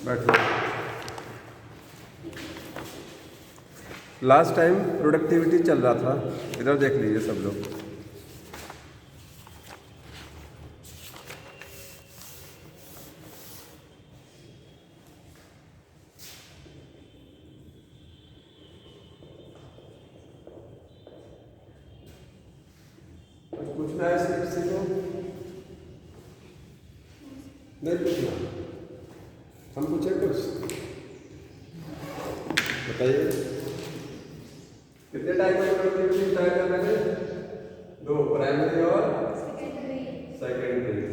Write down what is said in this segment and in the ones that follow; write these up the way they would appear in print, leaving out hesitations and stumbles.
बैठो। Last time productivity चल रहा था, इधर देख लीजिए सब लोग। पूछना है सिर्फ किसी को? नहीं पूछना? हम पूछे कुछ? बताइए। कितने टाइप की प्रोडक्टिविटी तय कर रहे हैं? 2, प्राइमरी और सेकेंडरी।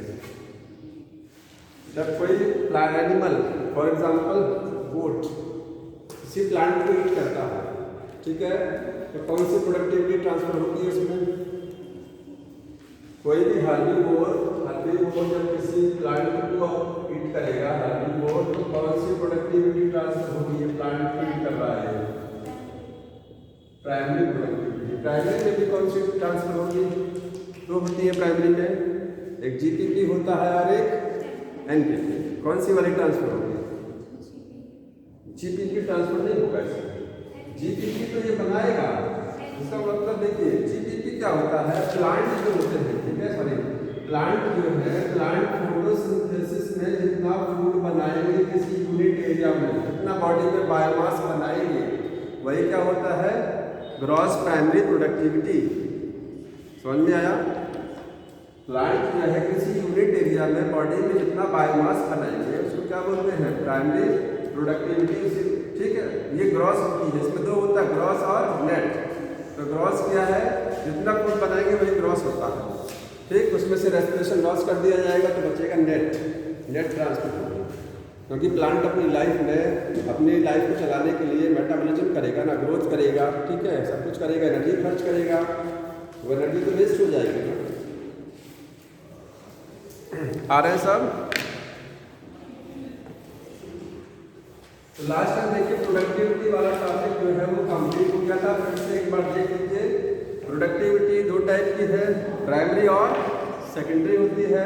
जब कोई प्लांट एनिमल, फॉर एग्जांपल गोट, किसी प्लांट को ईट करता है, ठीक है, तो कौन सी प्रोडक्टिविटी ट्रांसफर होती है उसमें? कोई भी हर्बीवोर जब किसी प्लांट को ईट करेगा, हर्बीवोर, तो कौन सी प्रोडक्टिविटी ट्रांसफर होगी? ये प्लांट को ईट कर रहा है, प्राइमरी प्रोडक्टिविटी। प्राइमरी में भी कौन सी ट्रांसफर होगी? 2 होती है प्राइमरी में, एक जीपीपी होता है और एक एनपीपी। कौन सी वाली ट्रांसफर होगी? जीपीपी ट्रांसफर नहीं होगा इसमें। जीपीपी तो ये बनाएगा, इसका मतलब देखिए जीपीपी क्या होता है? प्लांट जो होते हैं, ठीक है, सॉरी, प्लांट जो है, प्लांट फोटोसिंथेसिस में जितना फूड बनाएंगे किसी यूनिट एरिया में, जितना बॉडी में बायोमास बनाएंगे, वही क्या होता है? Gross primary productivity. समझ में आया? प्लांट जो है किसी यूनिट एरिया में बॉडी में जितना बायोमास बनाएंगे उसको क्या बोलते हैं? प्राइमरी प्रोडक्टिविटी, ठीक है। ये ग्रॉस होती है, इसमें 2 होता है, ग्रॉस और नेट। तो ग्रॉस क्या है? जितना फूड बनाएंगे वही ग्रॉस होता है, ठीक। उसमें से रेस्पिरेशन लॉस कर दिया जाएगा तो बचेगा नेट ट्रांसफर होगा। क्योंकि प्लांट अपनी लाइफ में, अपनी लाइफ को चलाने के लिए मेटाबॉलिज्म करेगा ना, ग्रोथ करेगा, ठीक है, सब कुछ करेगा, एनर्जी खर्च करेगा, वो एनर्जी तो वेस्ट हो जाएगी ना। आ रहे हैं सब? तो लास्ट टाइम देखिए प्रोडक्टिविटी वाला टॉपिक जो है वो कंप्लीट हो गया था। फिर से एक बार देख लीजिए, प्रोडक्टिविटी 2 टाइप की है, प्राइमरी और सेकेंडरी होती है।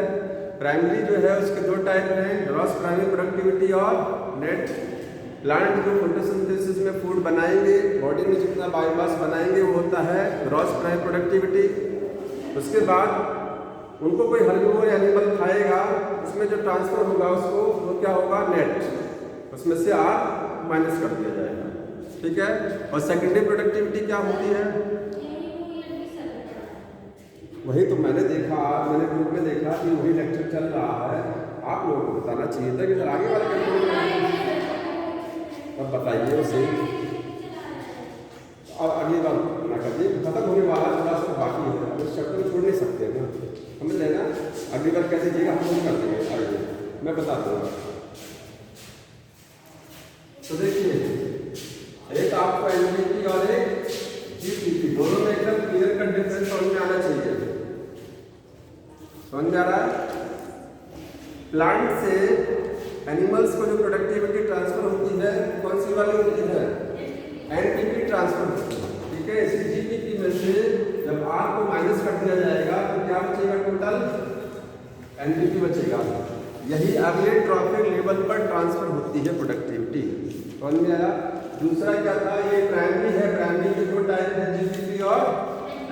प्राइमरी जो है उसके 2 टाइप हैं, ग्रॉस प्राइमरी प्रोडक्टिविटी और नेट। प्लांट जो फोटोसिंथेसिस में फूड बनाएंगे, बॉडी में जितना बायोमास बनाएंगे वो होता है ग्रॉस प्राइमरी प्रोडक्टिविटी। उसके बाद उनको कोई हर्बीवोर एनिमल खाएगा, उसमें जो ट्रांसफर होगा उसको वो क्या होगा? नेट। उसमें से R माइनस कर दिया जाएगा, ठीक है। और सेकेंडरी प्रोडक्टिविटी क्या होती है? वही तो मैंने देखा, आज मैंने ग्रुप में देखा कि वही लेक्चर चल रहा है। आप लोगों को बताना चाहिए था कि सर आगे वाले कंट्रोल अब बताइए उसे। अब अगली बार ना कर दिए, खत्म होने वाला थोड़ा सा बाकी है, उस चैप्टर को छोड़ नहीं सकते ना, समझ लेना। अगली बार कैसे दीजिएगा हम कर देंगे आगे, मैं बता दूँगा। तो देखिए, एक आपको एनपीपी और एक जीपीपी, दोनों में एकदम क्लियर कट डिफरेंस समझ में आना चाहिए। समझ में आ रहा है? प्लांट से एनिमल्स को जो प्रोडक्टिविटी ट्रांसफर होती है कौन सी वाली होती है? एनपीपी ट्रांसफर होती है, ठीक है। इसी जीपीपी में से जब R को माइनस कर दिया जाएगा तो क्या बचेगा? टोटल एनपीपी बचेगा। यही अगले ट्रॉफिक लेवल पर ट्रांसफर होती है प्रोडक्टिविटी। समझ में आया? दूसरा क्या था? ये प्राइमरी है, प्राइमरी के 2 टाइप है, जीपीपी और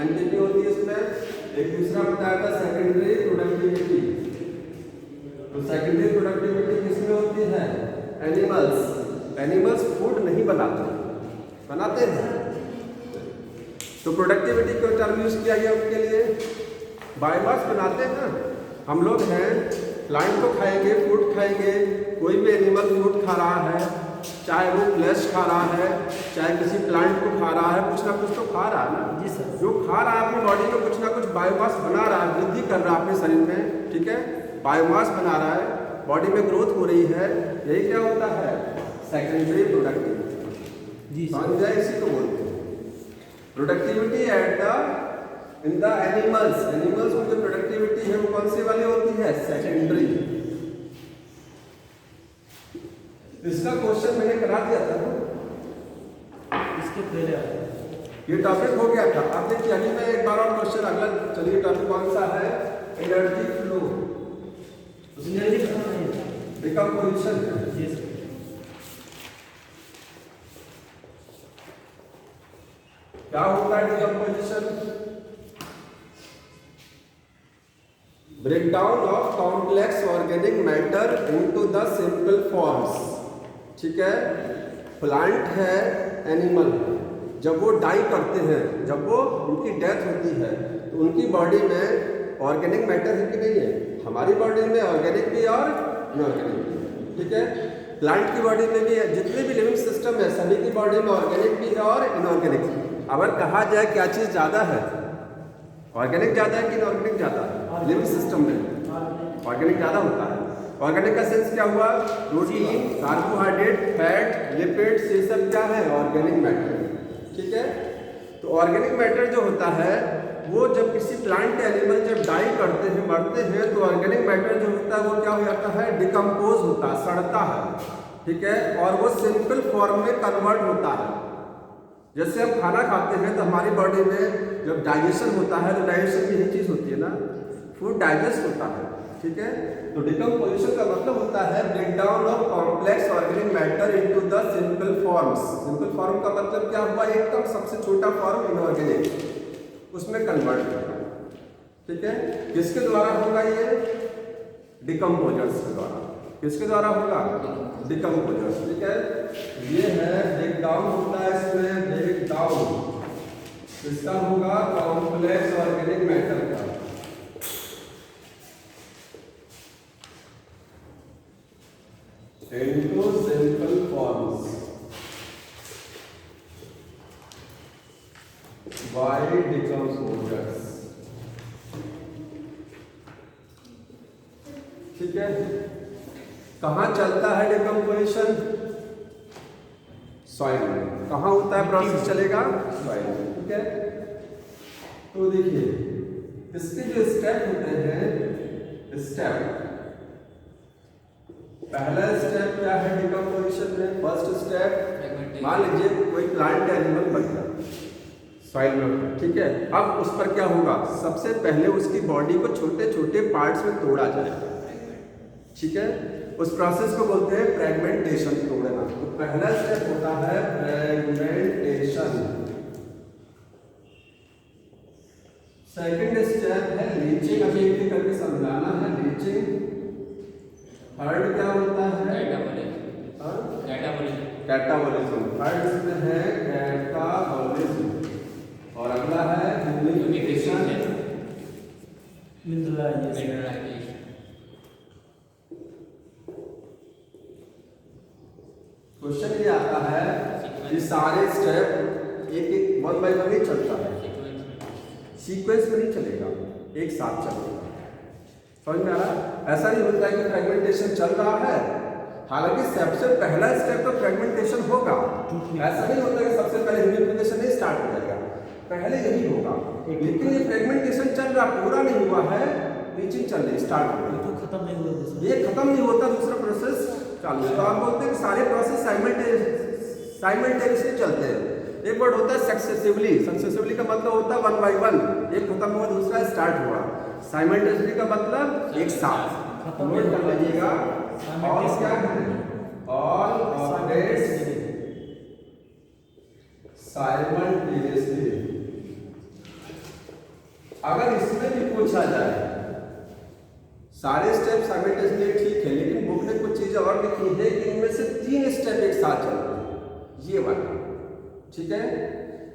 एनपीपी होती है इसमें। एक दूसरा बताया था सेकेंडरी प्रोडक्टिविटी। तो सेकेंडरी प्रोडक्टिविटी किसमें होती है? एनिमल्स फूड नहीं बनाते हैं। तो प्रोडक्टिविटी को टर्म यूज किया गया उनके लिए, बायोमास बनाते हैं। हम लोग हैं, प्लांट को खाएंगे, फ्रूट खाएंगे, कोई भी एनिमल फ्रूट खा रहा है, चाहे वो फ्लैश खा रहा है, चाहे किसी प्लांट को खा रहा है, कुछ ना कुछ तो खा रहा है ना। जी सर। जो खा रहा है अपनी बॉडी में कुछ ना कुछ बायोमास बना रहा है, वृद्धि कर रहा है अपने शरीर में, ठीक है, बायोमास बना रहा है, बॉडी में ग्रोथ हो रही है। यही क्या होता है? Secondary productivity. जी समझ जाए, इसी को बोलते हैं productivity at the in the animals. Animals में जो प्रोडक्टिविटी है वो कौन सी वाली होती है? सेकेंडरी। इसका क्वेश्चन मैंने करा दिया था ना, इसके पहले ये टॉपिक हो गया था। अब देखिए अभी मैं एक बार और क्वेश्चन अगला, चलिए टॉपिक कौन सा है? Energy flow. डिकम्पोजिशन। क्या होता है decomposition? Breakdown of complex organic matter into the simple forms. ठीक है, प्लांट है, एनिमल, जब वो डाई करते हैं, जब वो उनकी डेथ होती है, तो उनकी बॉडी में ऑर्गेनिक मैटर है कि नहीं है? हमारी बॉडी में ऑर्गेनिक भी और इनऑर्गेनिक भी। ठीक है, प्लांट की बॉडी में भी है, जितने भी लिविंग सिस्टम है सभी की बॉडी में ऑर्गेनिक भी है और इनऑर्गेनिक। अगर कहा जाए क्या चीज़ ज़्यादा है, ऑर्गेनिक ज़्यादा है कि इनऑर्गेनिक ज़्यादा है? लिविंग सिस्टम में ऑर्गेनिक ज़्यादा होता है। ऑर्गेनिक का सेंस क्या हुआ? प्रोटीन, कार्बोहाइड्रेट, फैट, लिपिड्स, ये सब क्या है? Organic matter. ठीक है, तो ऑर्गेनिक मैटर जो होता है वो जब किसी प्लांट एनिमल जब डाई करते हैं, मरते हैं, तो ऑर्गेनिक मैटर जो होता है वो क्या हो जाता है? डिकम्पोज होता है, सड़ता है। ठीक है, और वो सिंपल फॉर्म में कन्वर्ट होता है। जैसे हम खाना खाते हैं तो हमारी बॉडी में जब डाइजेशन होता है, तो डाइजेशन की यही चीज़ होती है ना, फूड डाइजेस्ट होता है। ठीक है, तो डिकम्पोजिशन का मतलब होता है breakdown of complex organic matter into the simple forms. Simple form का मतलब क्या हुआ? एकदम सबसे छोटा फॉर्म इनऑर्गेनिक, उसमें कन्वर्ट करना। ठीक है, किसके द्वारा होगा ये? डिकम्पोजर्स के द्वारा। किसके द्वारा होगा? डिकम्पोजर्स। ठीक है, ये है ब्रेकडाउन होता है, इसमें ब्रेकडाउन इसका होगा कॉम्प्लेक्स ऑर्गेनिक मैटर का। Into simple forms by decomposers. ठीक है, कहाँ चलता है डिकम्पोजिशन? सॉइल में। कहाँ होता है प्रोसेस चलेगा? सॉइल में। ठीक है, तो देखिए इसके जो स्टेप होते हैं, स्टेप, पहला स्टेप क्या है डिकम्पोजिशन में? फर्स्ट स्टेप, मान लीजिए कोई प्लांट एनिमल बन गया सॉइल में। ठीक है, अब उस पर क्या होगा? सबसे पहले उसकी बॉडी को छोटे छोटे पार्ट्स में तोड़ा जाएगा। ठीक है, उस प्रोसेस को बोलते हैं फ्रेगमेंटेशन, तोड़ना। तो पहला स्टेप होता है फ्रेगमेंटेशन। सेकंड स्टेप है लीचिंग, अभी एक करके समझाना है। लीचिंग। थर्ड क्या होता है? कैटाबोलिज्म। थर्ड इसमें है कैटाबोलिज्म, और अगला है ह्यूमिडिफिकेशन, मिनरलाइजेशन। क्वेश्चन ये आता है कि सारे स्टेप एक एक वन बाय वन नहीं चलता है, सीक्वेंस में नहीं चलेगा, एक साथ चलेगा। समझ में आ रहा? ऐसा नहीं होता है कि फ्रेगमेंटेशन चल रहा है, हालांकि सबसे पहला स्टेप तो फ्रेगमेंटेशन होगा। ऐसा नहीं होता कि सबसे पहले ह्यूमिडिफिकेशन नहीं स्टार्ट हो जाएगा, पहले यही होगा। लेकिन ये फ्रेगमेंटेशन चल रहा, पूरा नहीं हुआ है, लीचिंग चल रही, स्टार्ट हो रही, तो खत्म नहीं हुआ, ये खत्म नहीं होता, दूसरा प्रोसेस चालू है। तो आप बोलते हैं कि सारे प्रोसेस साइमल्टेनियसली चलते हैं। एक वर्ड होता है सक्सेसिवली। सक्सेसिवली का मतलब होता है वन बाय वन, एक खत्म हुआ दूसरा स्टार्ट हुआ। साइमल्टेनियसली का मतलब एक साथ। नोट कर लीजिएगा, और क्या है? All operates simultaneously. अगर इसमें भी पूछा जाए, सारे स्टेप साइमल्टेनियसली ठीक है, लेकिन बुक ने कुछ चीजें और लिखी है कि इनमें से 3 स्टेप एक साथ चल रहे हैं, ये वाला। ठीक है,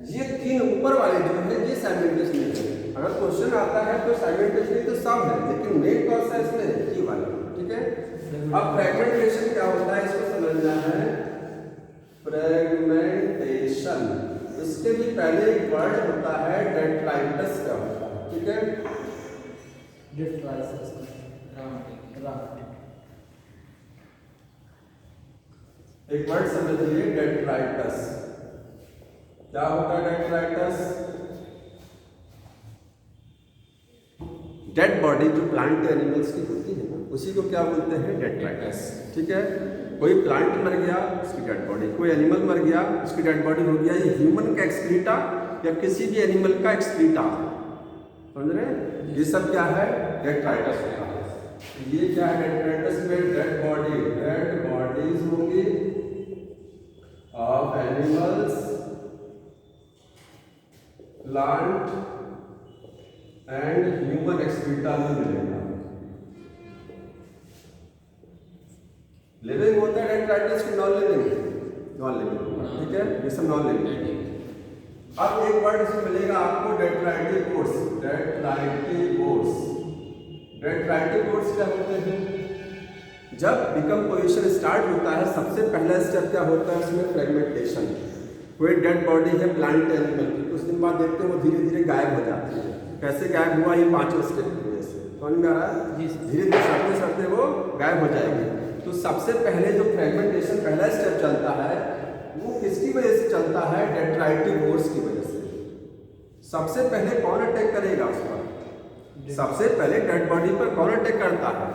ये 3 ऊपर वाले जो है ये साइमल्टेनियसली है। अगर क्वेश्चन आता है तो साइमल्टेनियसली तो सब है, लेकिन मेन कौन सा इसमें है? ये वाला। ठीक है, अब फ्रेगमेंटेशन क्या होता है इसको समझना है। फ्रेगमेंटेशन, इसके भी पहले एक वर्ड होता है डेट्राइटस का होता है। ठीक है, डेट्राइटस एक वर्ड समझिए, डेट्राइटस। क्या होता है डेट्राइटस? डेड बॉडी जो प्लांट एनिमल्स की होती है ना, उसी को क्या बोलते हैं? डेट्राइटस। ठीक है, कोई प्लांट मर गया उसकी डेड बॉडी, कोई एनिमल मर गया उसकी डेड बॉडी हो गया, ये ह्यूमन का एक्सक्रीटा या किसी भी एनिमल का एक्सक्रीटा, समझ रहे हैं? ये सब क्या है? डेट्राइटस होता है। ये क्या है? डेट्राइटस में डेड बॉडीज होंगी of animals plant and human excreta में मिलेगा। लिविंग होता है डेट्राइटिस की नॉन लिविंग? नॉन लिविंग, ठीक है, ये सब नॉन लिविंग। अब एक वर्ड इसमें मिलेगा आपको डेट्राइटिवोर्स। डेट्राइटिवोर्स, डेट्राइटिवोर्स क्या होते हैं? जब डिकम्पोजिशन स्टार्ट होता है सबसे पहला स्टेप क्या होता है उसमें? फ्रेगमेंटेशन। कोई डेड बॉडी है प्लांट एनिमल की, कुछ दिन बाद देखते हैं वो धीरे धीरे गायब हो जाती है। कैसे गायब हुआ? ये पांचों स्टेप की वजह से। समझ में आ रहा है? धीरे धीरे सड़ते सड़ते वो गायब हो जाएगी। तो सबसे पहले जो फ्रेगमेंटेशन पहला स्टेप चलता है वो किसकी वजह से चलता है? डेट्राइटिवोर्स की वजह से। सबसे पहले कौन अटैक करेगा उस पर? सबसे पहले डेड बॉडी पर कौन अटैक करता है?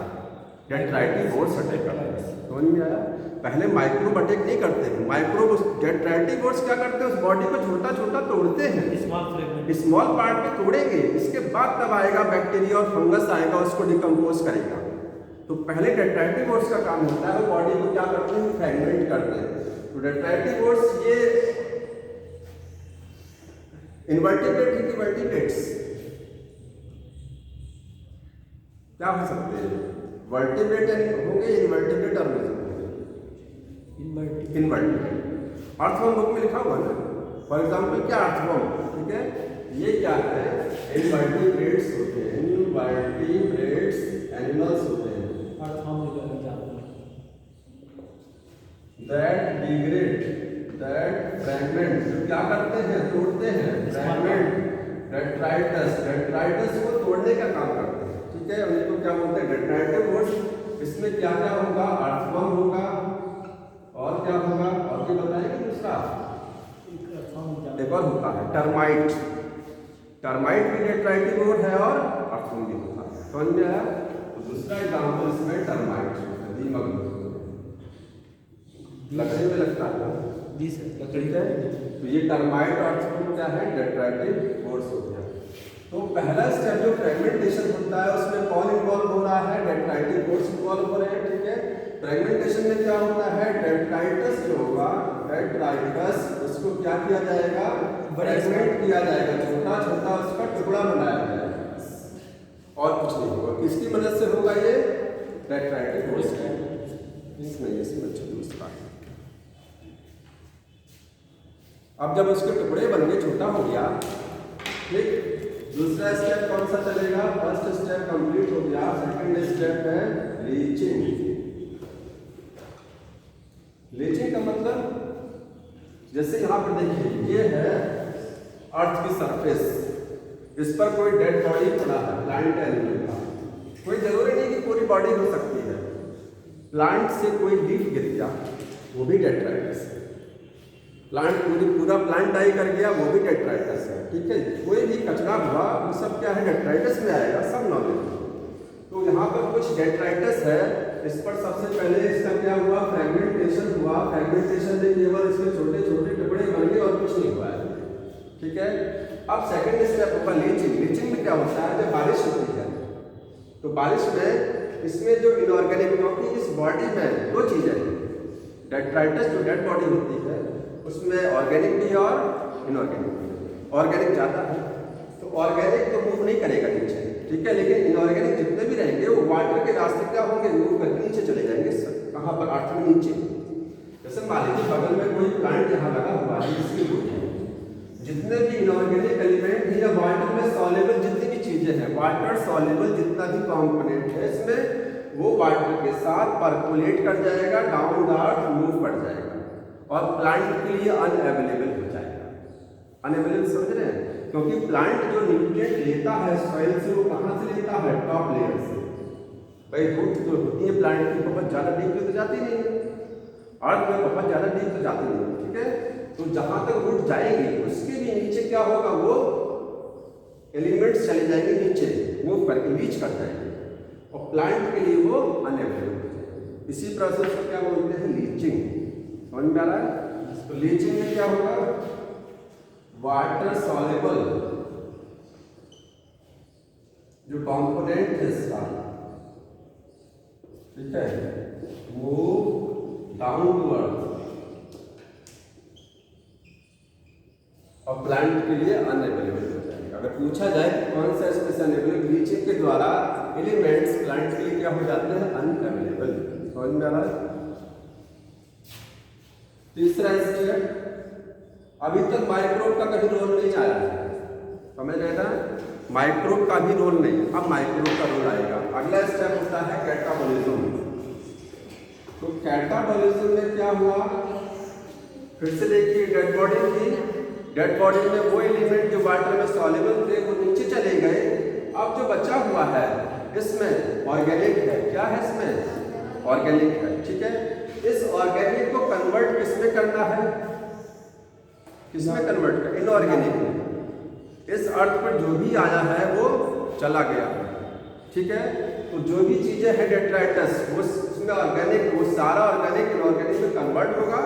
डेट्राइटिवोर्स अटैक करता है। समझ में आया? पहले माइक्रोब अटैक नहीं करते हैं। माइक्रोब डेट्राइटिवोर्स क्या करते हैं? उस बॉडी को छोटा छोटा तोड़ते हैं, स्मॉल पार्ट में तोड़ेंगे। इसके बाद तब आएगा बैक्टीरिया और फंगस आएगा, उसको डिकम्पोज करेगा। तो पहले डेट्राइटिवोर्स का काम होता है वो बॉडी को क्या करते हैं? फ्रेगमेंट करते हैं। तो डेट्राइटिवोर्स ये इनवर्टिब्रेट है कि वर्टिब्रेट्स? क्या हो सकते हैं? वर्टिब्रेट होंगे, इनवर्टिब्रेट ऑर्गेनिज्म होंगे। इनवर्टिब्रेट अर्थवर्म बुक में लिखा हुआ ना, फॉर एग्जांपल क्या अर्थवर्म, ठीक है, ये क्या है? इनवर्टिब्रेट्स होते हैं, इनवर्टिब्रेट्स एनिमल्स होते हैं। दैट डिग्रेड, दैट फ्रैगमेंट, जो क्या करते हैं? तोड़ते हैं। फ्रैगमेंट, डेट्राइटस, डेट्राइटस को तोड़ने का काम करते हैं, ठीक है। उनको क्या बोलते हैं? डेट्राइटिवोर्स। इसमें क्या क्या होगा? अर्थवर्म होगा और क्या होगा? और ये बताएंगे दूसरा एक और होता है टर्माइट। टर्माइट भी डेट्राइटिवोर है और अर्थवर्म भी होता है। समझ में आया? तो दूसरा एग्जाम्पल इसमें टर्माइट, दीमक, लकड़ी में लगता है जी सर, लकड़ी का। तो ये टर्माइट और अर्थवर्म क्या है? डेट्राइटिवोर्स हो गया। तो पहला स्टेप जो फ्रेगमेंटेशन होता है उसमें कौन इन्वॉल्व हो रहा है? डेट्राइटिवोर्स इन्वॉल्व हो रहे हैं, ठीक है। फ्रेगमेंटेशन में क्या होता है? डेट्राइटस जो होगा, डेट्राइटस, उसको क्या किया जाएगा? फ्रेगमेंट किया जाएगा, छोटा छोटा उसका टुकड़ा बनाया जाएगा और कुछ नहीं होगा। किसकी मदद से होगा ये? डेट्राइटिवोर्स की। इसमें दूसरा, अब जब उसके टुकड़े बन गए, छोटा हो गया, ठीक, दूसरा स्टेप कौन सा चलेगा? फर्स्ट स्टेप कंप्लीट हो गया, सेकंड स्टेप है लीचिंग। लीचिंग का मतलब जैसे यहां पर देखिए ये है अर्थ की सरफेस, इस पर कोई डेड बॉडी पड़ा है प्लांट एनिमल का। कोई जरूरी नहीं कि पूरी बॉडी हो सकती है। प्लांट से कोई लीफ गिर गया वो भी डेट्राइटस है। प्लांट पूरा प्लांट डाई कर गया वो भी डेट्राइटस है, ठीक है। कोई भी कचरा हुआ वो सब क्या है? डेट्राइटस में आएगा, सब नॉलेज। तो यहाँ पर कुछ डेट्राइटस है, इस पर सबसे पहले इसका क्या हुआ? फ्रेगमेंटेशन हुआ। फ्रेगमेंटेशन में केवल इसके छोटे छोटे टुकड़े बन गए और कुछ नहीं हुआ है, ठीक है। अब सेकंड स्टेप होगा लीचिंग। लीचिंग में क्या होता है? जब बारिश होती है तो बारिश में इसमें जो इनऑर्गेनिक, क्योंकि इस बॉडी में दो चीजें हैं, डेट्राइटस जो डेड बॉडी होती है उसमें ऑर्गेनिक भी और इनऑर्गेनिक भी। ऑर्गेनिक ज़्यादा है तो ऑर्गेनिक तो मूव नहीं करेगा नीचे, ठीक है, लेकिन इनऑर्गेनिक जितने भी रहेंगे वो वाटर के रास्ते क्या होंगे? मूव करके नीचे चले जाएंगे। कहाँ पर? अर्थ में नीचे। जैसे मान लीजिए बगल में कोई प्लांट यहाँ लगा हुआ है, इसकी रूट है, जितने भी इनऑर्गेनिक एलिमेंट या वाटर में सॉल्युबल जितनी भी चीजें हैं, वाटर सॉल्युबल जितना भी कॉम्पोनेंट है इसमें, वो वाटर के साथ परकोलेट कर जाएगा, डाउन द अर्थ मूव कर जाएगा और प्लांट के लिए अनअवेलेबल हो जाएगा। अनअवेलेबल समझ रहे हैं? क्योंकि प्लांट जो न्यूट्रिएंट लेता है सॉइल से वो कहाँ से लेता है? टॉप लेयर से। भाई रूट जो होती है प्लांट की बहुत ज़्यादा डीप तो जाती नहीं है, अर्थ में बहुत ज़्यादा डीप तो जाती नहीं है, ठीक है। तो जहाँ तक रूट जाएगी उसके भी नीचे क्या होगा? वो एलिमेंट्स चले जाएंगे नीचे, मूव करके रीच कर जाएंगे और प्लांट के लिए वो अनअवेलेबल हो जाएगा। इसी प्रोसेस को क्या बोलते हैं? लीचिंग। समझ में आ रहा है? तो लीचिंग में क्या होगा? वाटर सॉल्युबल जो कंपोनेंट है इसका, ठीक है, मूव डाउन टू अर्थ और प्लांट के लिए अनअवेलेबल हो जाएगा। अगर पूछा जाए कि कौन सा स्पेस अनअवेलेबल, ब्लीचिंग के द्वारा एलिमेंट्स प्लांट के लिए क्या हो जाते हैं, अनअवेलेबल। समझ में आ रहा है? तीसरा स्टेप, अभी तक माइक्रोब का कभी रोल नहीं आया है, समझ रहे ना, माइक्रोब का भी रोल नहीं, अब माइक्रोब का रोल आएगा। अगला स्टेप होता है कैटाबॉलिज्म। तो कैटाबॉलिज्म में क्या हुआ, फिर से देखिए, डेड बॉडी थी, डेड बॉडी में वो एलिमेंट जो वाटर में सॉल्युबल थे वो नीचे चले गए। अब जो बचा हुआ है इसमें ऑर्गेनिक है, क्या है इसमें, ऑर्गेनिक है, ठीक है। इस ऑर्गेनिक को कन्वर्ट किसमें करना है, किसमें कन्वर्ट कर, इनऑर्गेनिक में। इस अर्थ पर जो भी आया है वो चला गया, ठीक है। तो जो भी चीजें हैं डेट्राइटस, वो उसमें ऑर्गेनिक, वो सारा ऑर्गेनिक इनऑर्गेनिक में कन्वर्ट होगा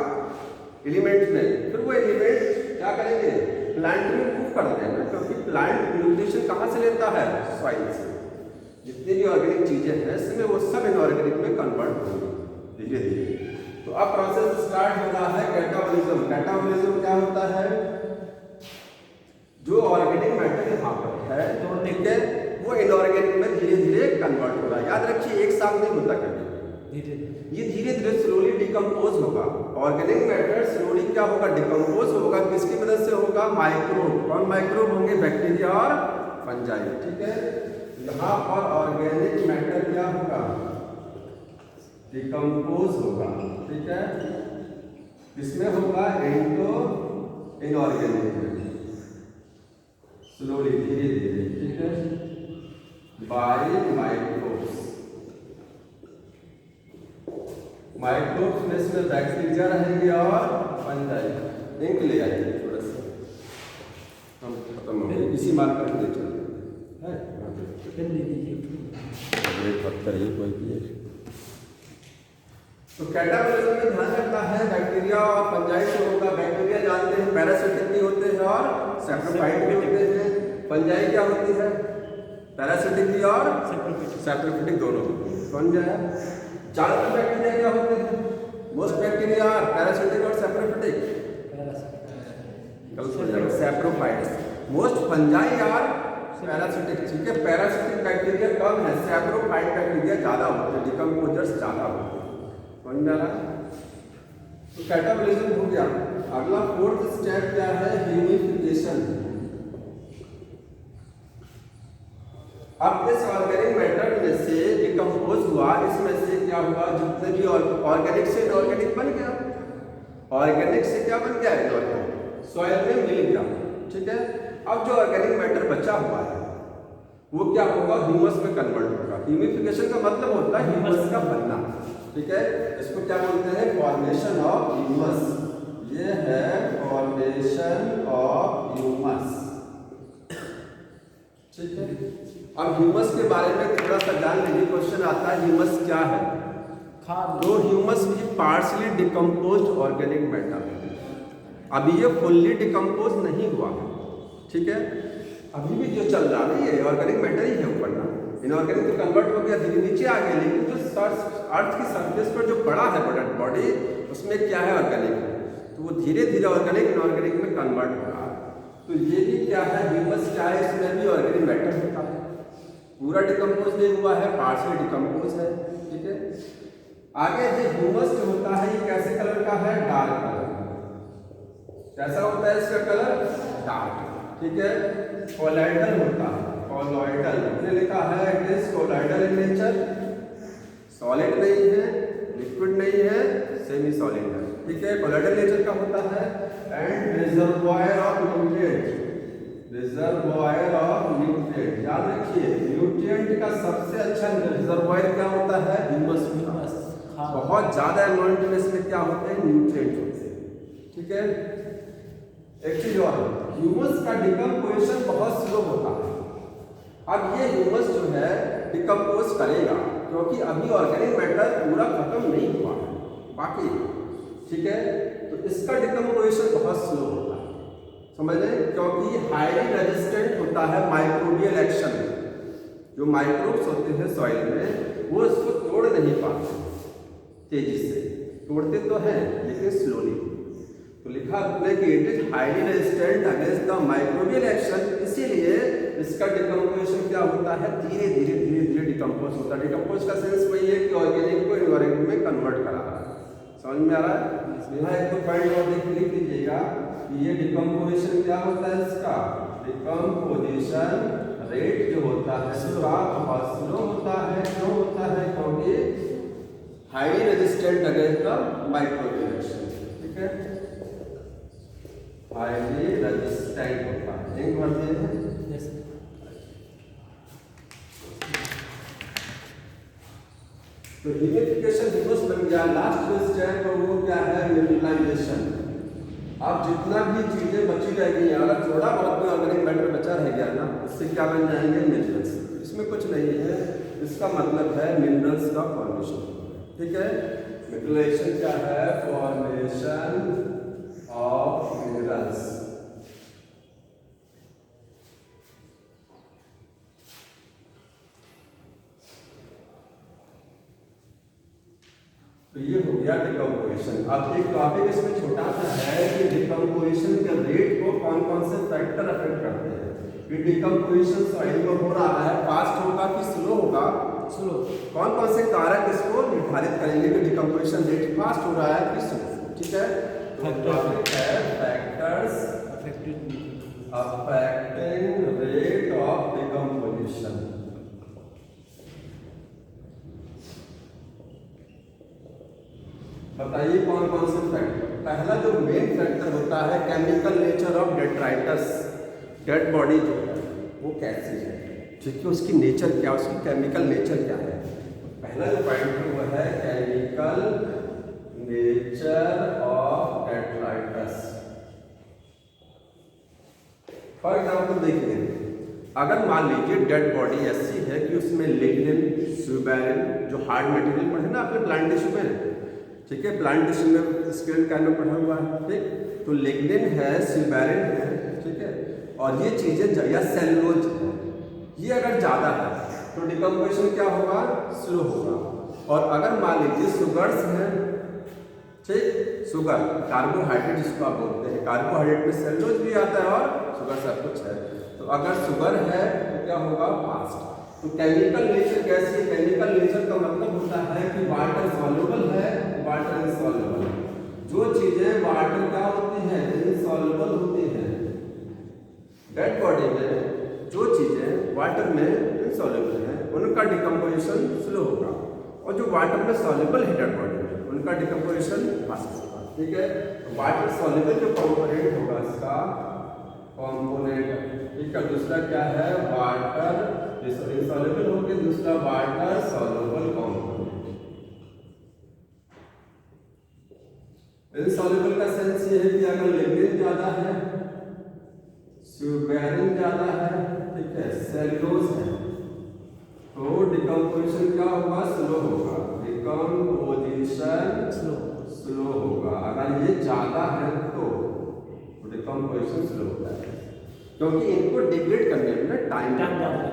एलिमेंट में। फिर वो एलिमेंट क्या करेंगे, प्लांट में मूव कर देंगे, क्योंकि प्लांट न्यूट्रिशन कहाँ से लेता है, सॉइल से। जितनी भी ऑर्गेनिक चीजें हैं इसमें वो सब इनऑर्गेनिक में कन्वर्ट होंगी धीरे धीरे। तो अब प्रोसेस स्टार्ट हो रहा है कैटाबॉलिज्म। कैटाबॉलिज्म क्या होता है, जो ऑर्गेनिक मैटर यहाँ पर है तो ठीक है, वो इनऑर्गेनिक में धीरे धीरे कन्वर्ट हो रहा है। याद रखिए, एक साथ नहीं होता कभी, ये धीरे धीरे स्लोली डिकम्पोज होगा। ऑर्गेनिक मैटर स्लोली क्या होगा, डिकम्पोज होगा। किसकी मदद से होगा, माइक्रोब। कौन माइक्रोब होंगे, बैक्टीरिया और फंजाई, ठीक है। यहाँ पर ऑर्गेनिक मैटर क्या होगा, डिकम्पोज होगा, ठीक है। किसमें होगा, इनऑर्गेनिक में, स्लोली धीरे धीरे, ठीक है, बाय माइक्रोब्स। माइक्रोब्स में इसमें बैक्टीरिया रहेंगे और फंजाई। इंक ले आइए थोड़ा सा, हम खत्म हो गए, इसी मार्कर पे चलते हैं, पत्थर ही कोई भी। तो कैटाबॉलिज्म में ध्यान रखना है, बैक्टीरिया और फंजाई से होगा। बैक्टीरिया जानते हैं पैरासिटिक भी होते हैं और सैप्रोफाइट भी होते हैं। फंजाई क्या होती है, पैरासिटिक भी और सैप्रोफिटिक दोनों। कौन जाए, ज्यादातर बैक्टीरिया क्या होते हैं, मोस्ट बैक्टीरिया आर पैरासिटिक और saprophytic, saprophyte. Most fungi are parasitic, ठीक है। पैरासिटिक बैक्टीरिया कम है, सैप्रोफाइट बैक्टीरिया ज्यादा होते हैं, डिकम्पोजर्स ज्यादा होते हैं। समझ में आ रहा? तो कैटाबॉलिज्म हो गया। अगला फोर्थ स्टेप क्या है, ह्यूमिफिकेशन। अब इस ऑर्गेनिक मैटर में से डिकम्पोज हुआ, इसमें से क्या हुआ, जितने भी ऑर्गेनिक से इनऑर्गेनिक बन गया, ऑर्गेनिक से क्या बन गया, इनऑर्गेनिक, सॉइल में मिल गया, ठीक है। अब जो ऑर्गेनिक मैटर बचा हुआ है वो क्या होगा, ह्यूमस में कन्वर्ट होगा। ह्यूमिफिकेशन का मतलब होता है ह्यूमस का बनना, ठीक है। इसको क्या बोलते हैं, फॉर्मेशन ऑफ ह्यूमस। ये है फॉर्मेशन ऑफ ह्यूमस, ठीक है। अब ह्यूमस के बारे में थोड़ा सा जान लीजिए, क्वेश्चन आता है ह्यूमस क्या है। तो ह्यूमस भी पार्शली डिकम्पोज्ड ऑर्गेनिक मैटर है। अभी ये फुल्ली डिकम्पोज नहीं हुआ है, ठीक है। अभी भी जो चल रहा है ये ऑर्गेनिक मैटर ही है ऊपर ना, इनऑर्गेनिक तो कन्वर्ट हो गया, धीरे नीचे आ गया, लेकिन जो अर्थ की सरफेस पर जो पड़ा है बॉडी, उसमें क्या है, ऑर्गेनिक है। तो वो धीरे धीरे ऑर्गेनिक इनऑर्गेनिक में कन्वर्ट हो रहा है। तो ये भी क्या है, ह्यूमस क्या है, इसमें भी ऑर्गेनिक मैटर होता है। पूरा डिकम्पोज नहीं हुआ है, पार्शियल डिकम्पोज है, ठीक है। आगे ये ह्यूमस जो होता है ये कैसे कलर का है, डार्क कलर। कैसा होता है इसका कलर, डार्क, ठीक है। कोलाइडल होता है, कोलॉइडल हमने लिखा है, it is colloidal in nature. Solid नहीं है, लिक्विड नहीं है, सेमी सॉलिड है, ठीक है। कोलॉइडल नेचर का होता है। And reservoir of nutrient, reservoir of nutrient. याद रखिए, न्यूट्रिएंट का सबसे अच्छा रिजर्वॉयर क्या होता है, ह्यूमस। बहुत ज्यादा अमाउंट में इसमें क्या होते हैं, न्यूट्रिएंट होते हैं, ठीक है। एक चीज और, ह्यूमस का डिकम्पोजिशन बहुत स्लो होता है। अब ये ह्यूमस जो है डिकम्पोज करेगा, क्योंकि अभी ऑर्गेनिक मैटर पूरा खत्म नहीं हुआ है बाकी, ठीक है। तो इसका डिकम्पोजिशन बहुत स्लो होता है, समझ लें, क्योंकि हाईली रेजिस्टेंट होता है माइक्रोबियल एक्शन। जो माइक्रोब्स होते हैं सॉइल में वो इसको तोड़ नहीं पाते तेजी से, तोड़ते तो हैं लेकिन स्लोली। तो लिखा आपने कि it is highly resistant against the microbial action, इसीलिए इसका डिकम्पोजिशन क्या होता है, धीरे धीरे डिकम्पोज होता है। डिकम्पोज का सेंस वही है कि ऑर्गेनिक को इनऑर्गेनिक में कन्वर्ट करा रहा है। समझ में आ रहा है? यहाँ एक तो पॉइंट और लिख लीजिएगा कि ये डिकम्पोजिशन क्या होता है, इसका डिकम्पोजिशन रेट जो होता है इसका बहुत स्लो होता है। क्यों होता है? क्योंकि highly resistant against the microbial action. ठीक है, हाईली रेजिस्टेंट होता है। एक भर दिए हैं। तो ह्यूमिडिफिकेशन रिवर्स बन गया। लास्ट जो स्टेप है वो क्या है, मिनरलाइजेशन। अब जितना भी चीजें बची रहेगी, अगर थोड़ा बहुत भी ऑर्गेनिक मैटर बचा रह गया ना, उससे क्या बन जाएंगे, मिनरल्स। इसमें कुछ नहीं है, इसका मतलब है मिनरल्स का फॉर्मेशन। ठीक है, मिनरलाइजेशन क्या है, फॉर्मेशन ऑफ मिनरल्स। तो ये हो गया डिकम्पोजिशन। अब एक टॉपिक इसमें छोटा सा है कि डिकम्पोजिशन के रेट को कौन कौन से फैक्टर अफेक्ट करते हैं। कि डिकम्पोजिशन सॉइल में हो रहा है, फास्ट होगा कि स्लो होगा, स्लो। कौन कौन से कारक इसको निर्धारित करेंगे कि डिकम्पोजिशन रेट फास्ट हो रहा है कि स्लो। ठीक है, तो टॉपिक है factors affecting rate of decomposition. बताइए कौन कौन से फैक्टर। पहला जो मेन फैक्टर होता है, chemical nature of detritus. Dead body जो है वो कैसी है, ठीक है, उसकी नेचर क्या, उसकी केमिकल नेचर क्या है। पहला जो पॉइंट है वो है chemical nature of detritus. For example देखिए, अगर मान लीजिए डेड बॉडी ऐसी है कि उसमें लिग्निन, स्यूबेरिन, जो हार्ड मटेरियल पढ़े ना आपने प्लांट टिश्यू में, ठीक है, प्लांट टिश्यू में स्केलेटन काइल में पढ़ा हुआ है। ठीक, तो लिग्निन है, स्यूबेरिन है, ठीक है, और ये चीजें या सेलुलोज है, ये अगर ज्यादा है तो डिकम्पोजिशन क्या होगा, स्लो होगा। और अगर मान लीजिए शुगर्स हैं, ठीक, शुगर कार्बोहाइड्रेट जिसको आप बोलते हैं, कार्बोहाइड्रेट में सेलुलोज भी आता है और शुगर सब कुछ है। तो अगर शुगर है तो क्या होगा, फास्ट। तो केमिकल नेचर कैसी है, केमिकल नेचर का मतलब होता है कि वाटर सॉल्युबल है, वाटर इनसॉल्युबल। जो चीजें वाटर क्या होती हैं, इनसॉल्युबल होती हैं। डेड बॉडी में जो चीजें वाटर में इनसॉल्युबल हैं उनका डिकम्पोजिशन स्लो होगा, और जो वाटर में सॉल्युबल है डेड बॉडी में उनका डिकम्पोजिशन फास्ट होगा। ठीक है, वाटर सॉल्युबल जो कंपोनेंट होगा इसका कंपोनेंट, ठीक है। दूसरा क्या है, वाटर इनसॉल्युबल हो गया, दूसरा वाटर सॉल्युबल कंपोनेंट। इनसॉल्युबल का सेंस ये है कि अगर लिग्निन ज्यादा है, स्यूबेरिन ज्यादा है, ठीक है, सेलुलोज है, तो डिकम्पोजिशन क्या होगा, स्लो होगा। डिकम्पोजिशन स्लो होगा। अगर ये ज्यादा है तो डिकम्पोजिशन स्लो होता है, क्योंकि इनको डिग्रेड करने में टाइम लगता है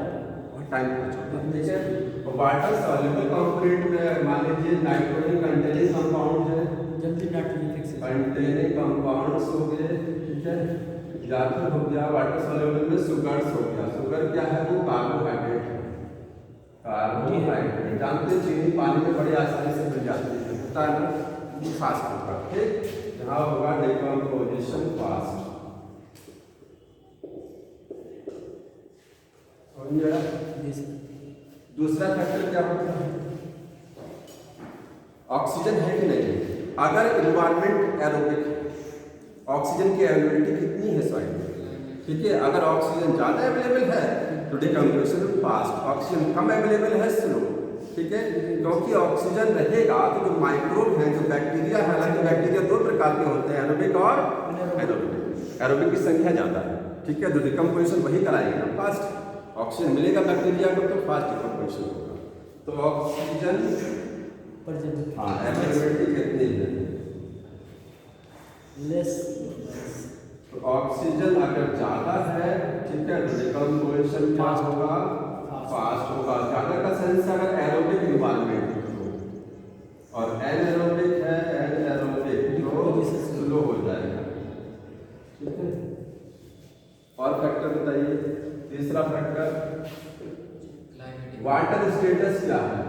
और टाइम खर्च होता है। ठीक है, और वाटर सॉल्युबल कंपोनेंट में मान लीजिए नाइट्रोजन कंटेनिंग कंपाउंड है, जल्दी नाइट्रोजन फिक्स कंटेनिंग कंपाउंड्स हो गए, ठीक है, या फिर हो गया वाटर सॉल्युबल में शुगर्स हो गया। शुगर क्या है, वो कार्बोहाइड्रेट है। कार्बोहाइड्रेट जानते हैं, चीनी पानी में बड़ी आसानी से मिल जाती है, होता है ना, फास्ट होगा। ठीक, यहाँ होगा डिकम्पोजिशन फास्ट। दूसरा फैक्टर क्या होता है, ऑक्सीजन है कि नहीं। अगर एनवायरमेंट एरोबिक है, ऑक्सीजन की अवेलेबिलिटी कितनी है सॉइल में, ठीक है, अगर ऑक्सीजन ज्यादा अवेलेबल है तो डिकम्पोजिशन फास्ट, ऑक्सीजन कम अवेलेबल है स्लो। ठीक है, क्योंकि ऑक्सीजन रहेगा तो जो माइक्रोब है, जो बैक्टीरिया है, हालांकि बैक्टीरिया दो प्रकार के होते हैं, एरोबिक और एरोबिक। एरोबिक की संख्या ज्यादा है, ठीक है, जो डिकम्पोजिशन वही कराएंगे ना फास्ट। ऑक्सीजन मिलेगा बैक्टीरिया को तो फास्ट डिकम्पोजिशन होगा। तो ऑक्सीजन हाँ अवेलेबिलिटी कितनी है, लेस। तो ऑक्सीजन अगर ज्यादा है, ठीक है, तो डिकम्पोजिशन क्या होगा, फास्ट होगा। ज्यादा का सेंस अगर एरोबिक एनवायरनमेंट हो, और एनएरोबिक है, एनएरोबिक तो स्लो हो जाएगा। फैक्टर बताइए, तीसरा फैक्टर वाटर स्टेटस क्या है?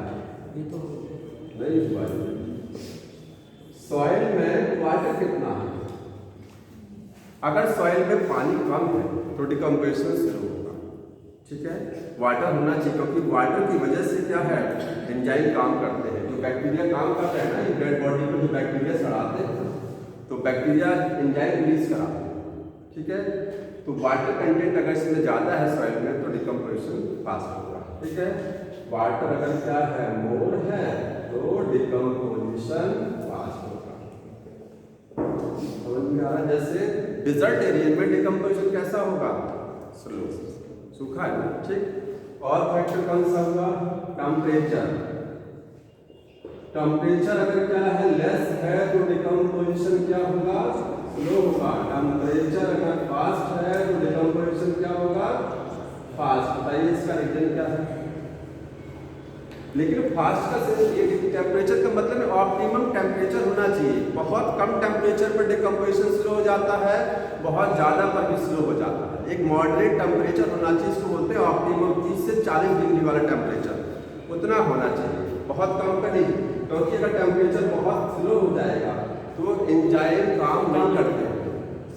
ये तो नहीं हुआ। सॉइल में वाटर कितना है? अगर सॉइल में पानी कम है तो डिकम्पोजिशन शुरू होगा, ठीक है। वाटर होना चाहिए, क्योंकि वाटर की वजह से क्या है, एंजाइम काम करते हैं। जो बैक्टीरिया काम करते हैं ना, डेड बॉडी में जो बैक्टीरिया सड़ाते हैं तो बैक्टीरिया एंजाइम रिलीज कराते हैं, ठीक है। तो वाटर कंटेंट अगर इसमें ज़्यादा है सॉइल में तो डिकम्पोजिशन फास्ट होगा, ठीक है। वाटर अगर क्या है, मोर है, तो डिकम्पोजिशन फास्ट होगा। समझ में आ रहा है? जैसे डिजर्ट एरिया में डिकम्पोजिशन कैसा होगा? स्लो, सूखा है ना, ठीक। और फैक्टर कौन सा हुआ? टेम्परेचर। टेम्परेचर अगर क्या है, लेस है तो डिकम्पोजिशन क्या होगा? स्लो होगा। टेम्परेचर अगर फास्ट है तो डिकम्पोजिशन क्या होगा? फास्ट। बताइए इसका रीजन क्या है? लेकिन फास्ट का सेंस ये टेम्परेचर का मतलब ऑप्टिमम टेम्परेचर होना चाहिए। बहुत कम टेम्परेचर पर डिकम्पोजिशन स्लो हो जाता है, बहुत ज़्यादा पर भी स्लो हो जाता है। एक मॉडरेट टेम्परेचर होना चाहिए, इसको बोलते हैं ऑप्टिमम। 30 से 40 डिग्री वाला टेम्परेचर उतना होना चाहिए, बहुत कम का नहीं। क्योंकि अगर टेम्परेचर बहुत स्लो हो जाएगा तो एंजाइम काम नहीं करते,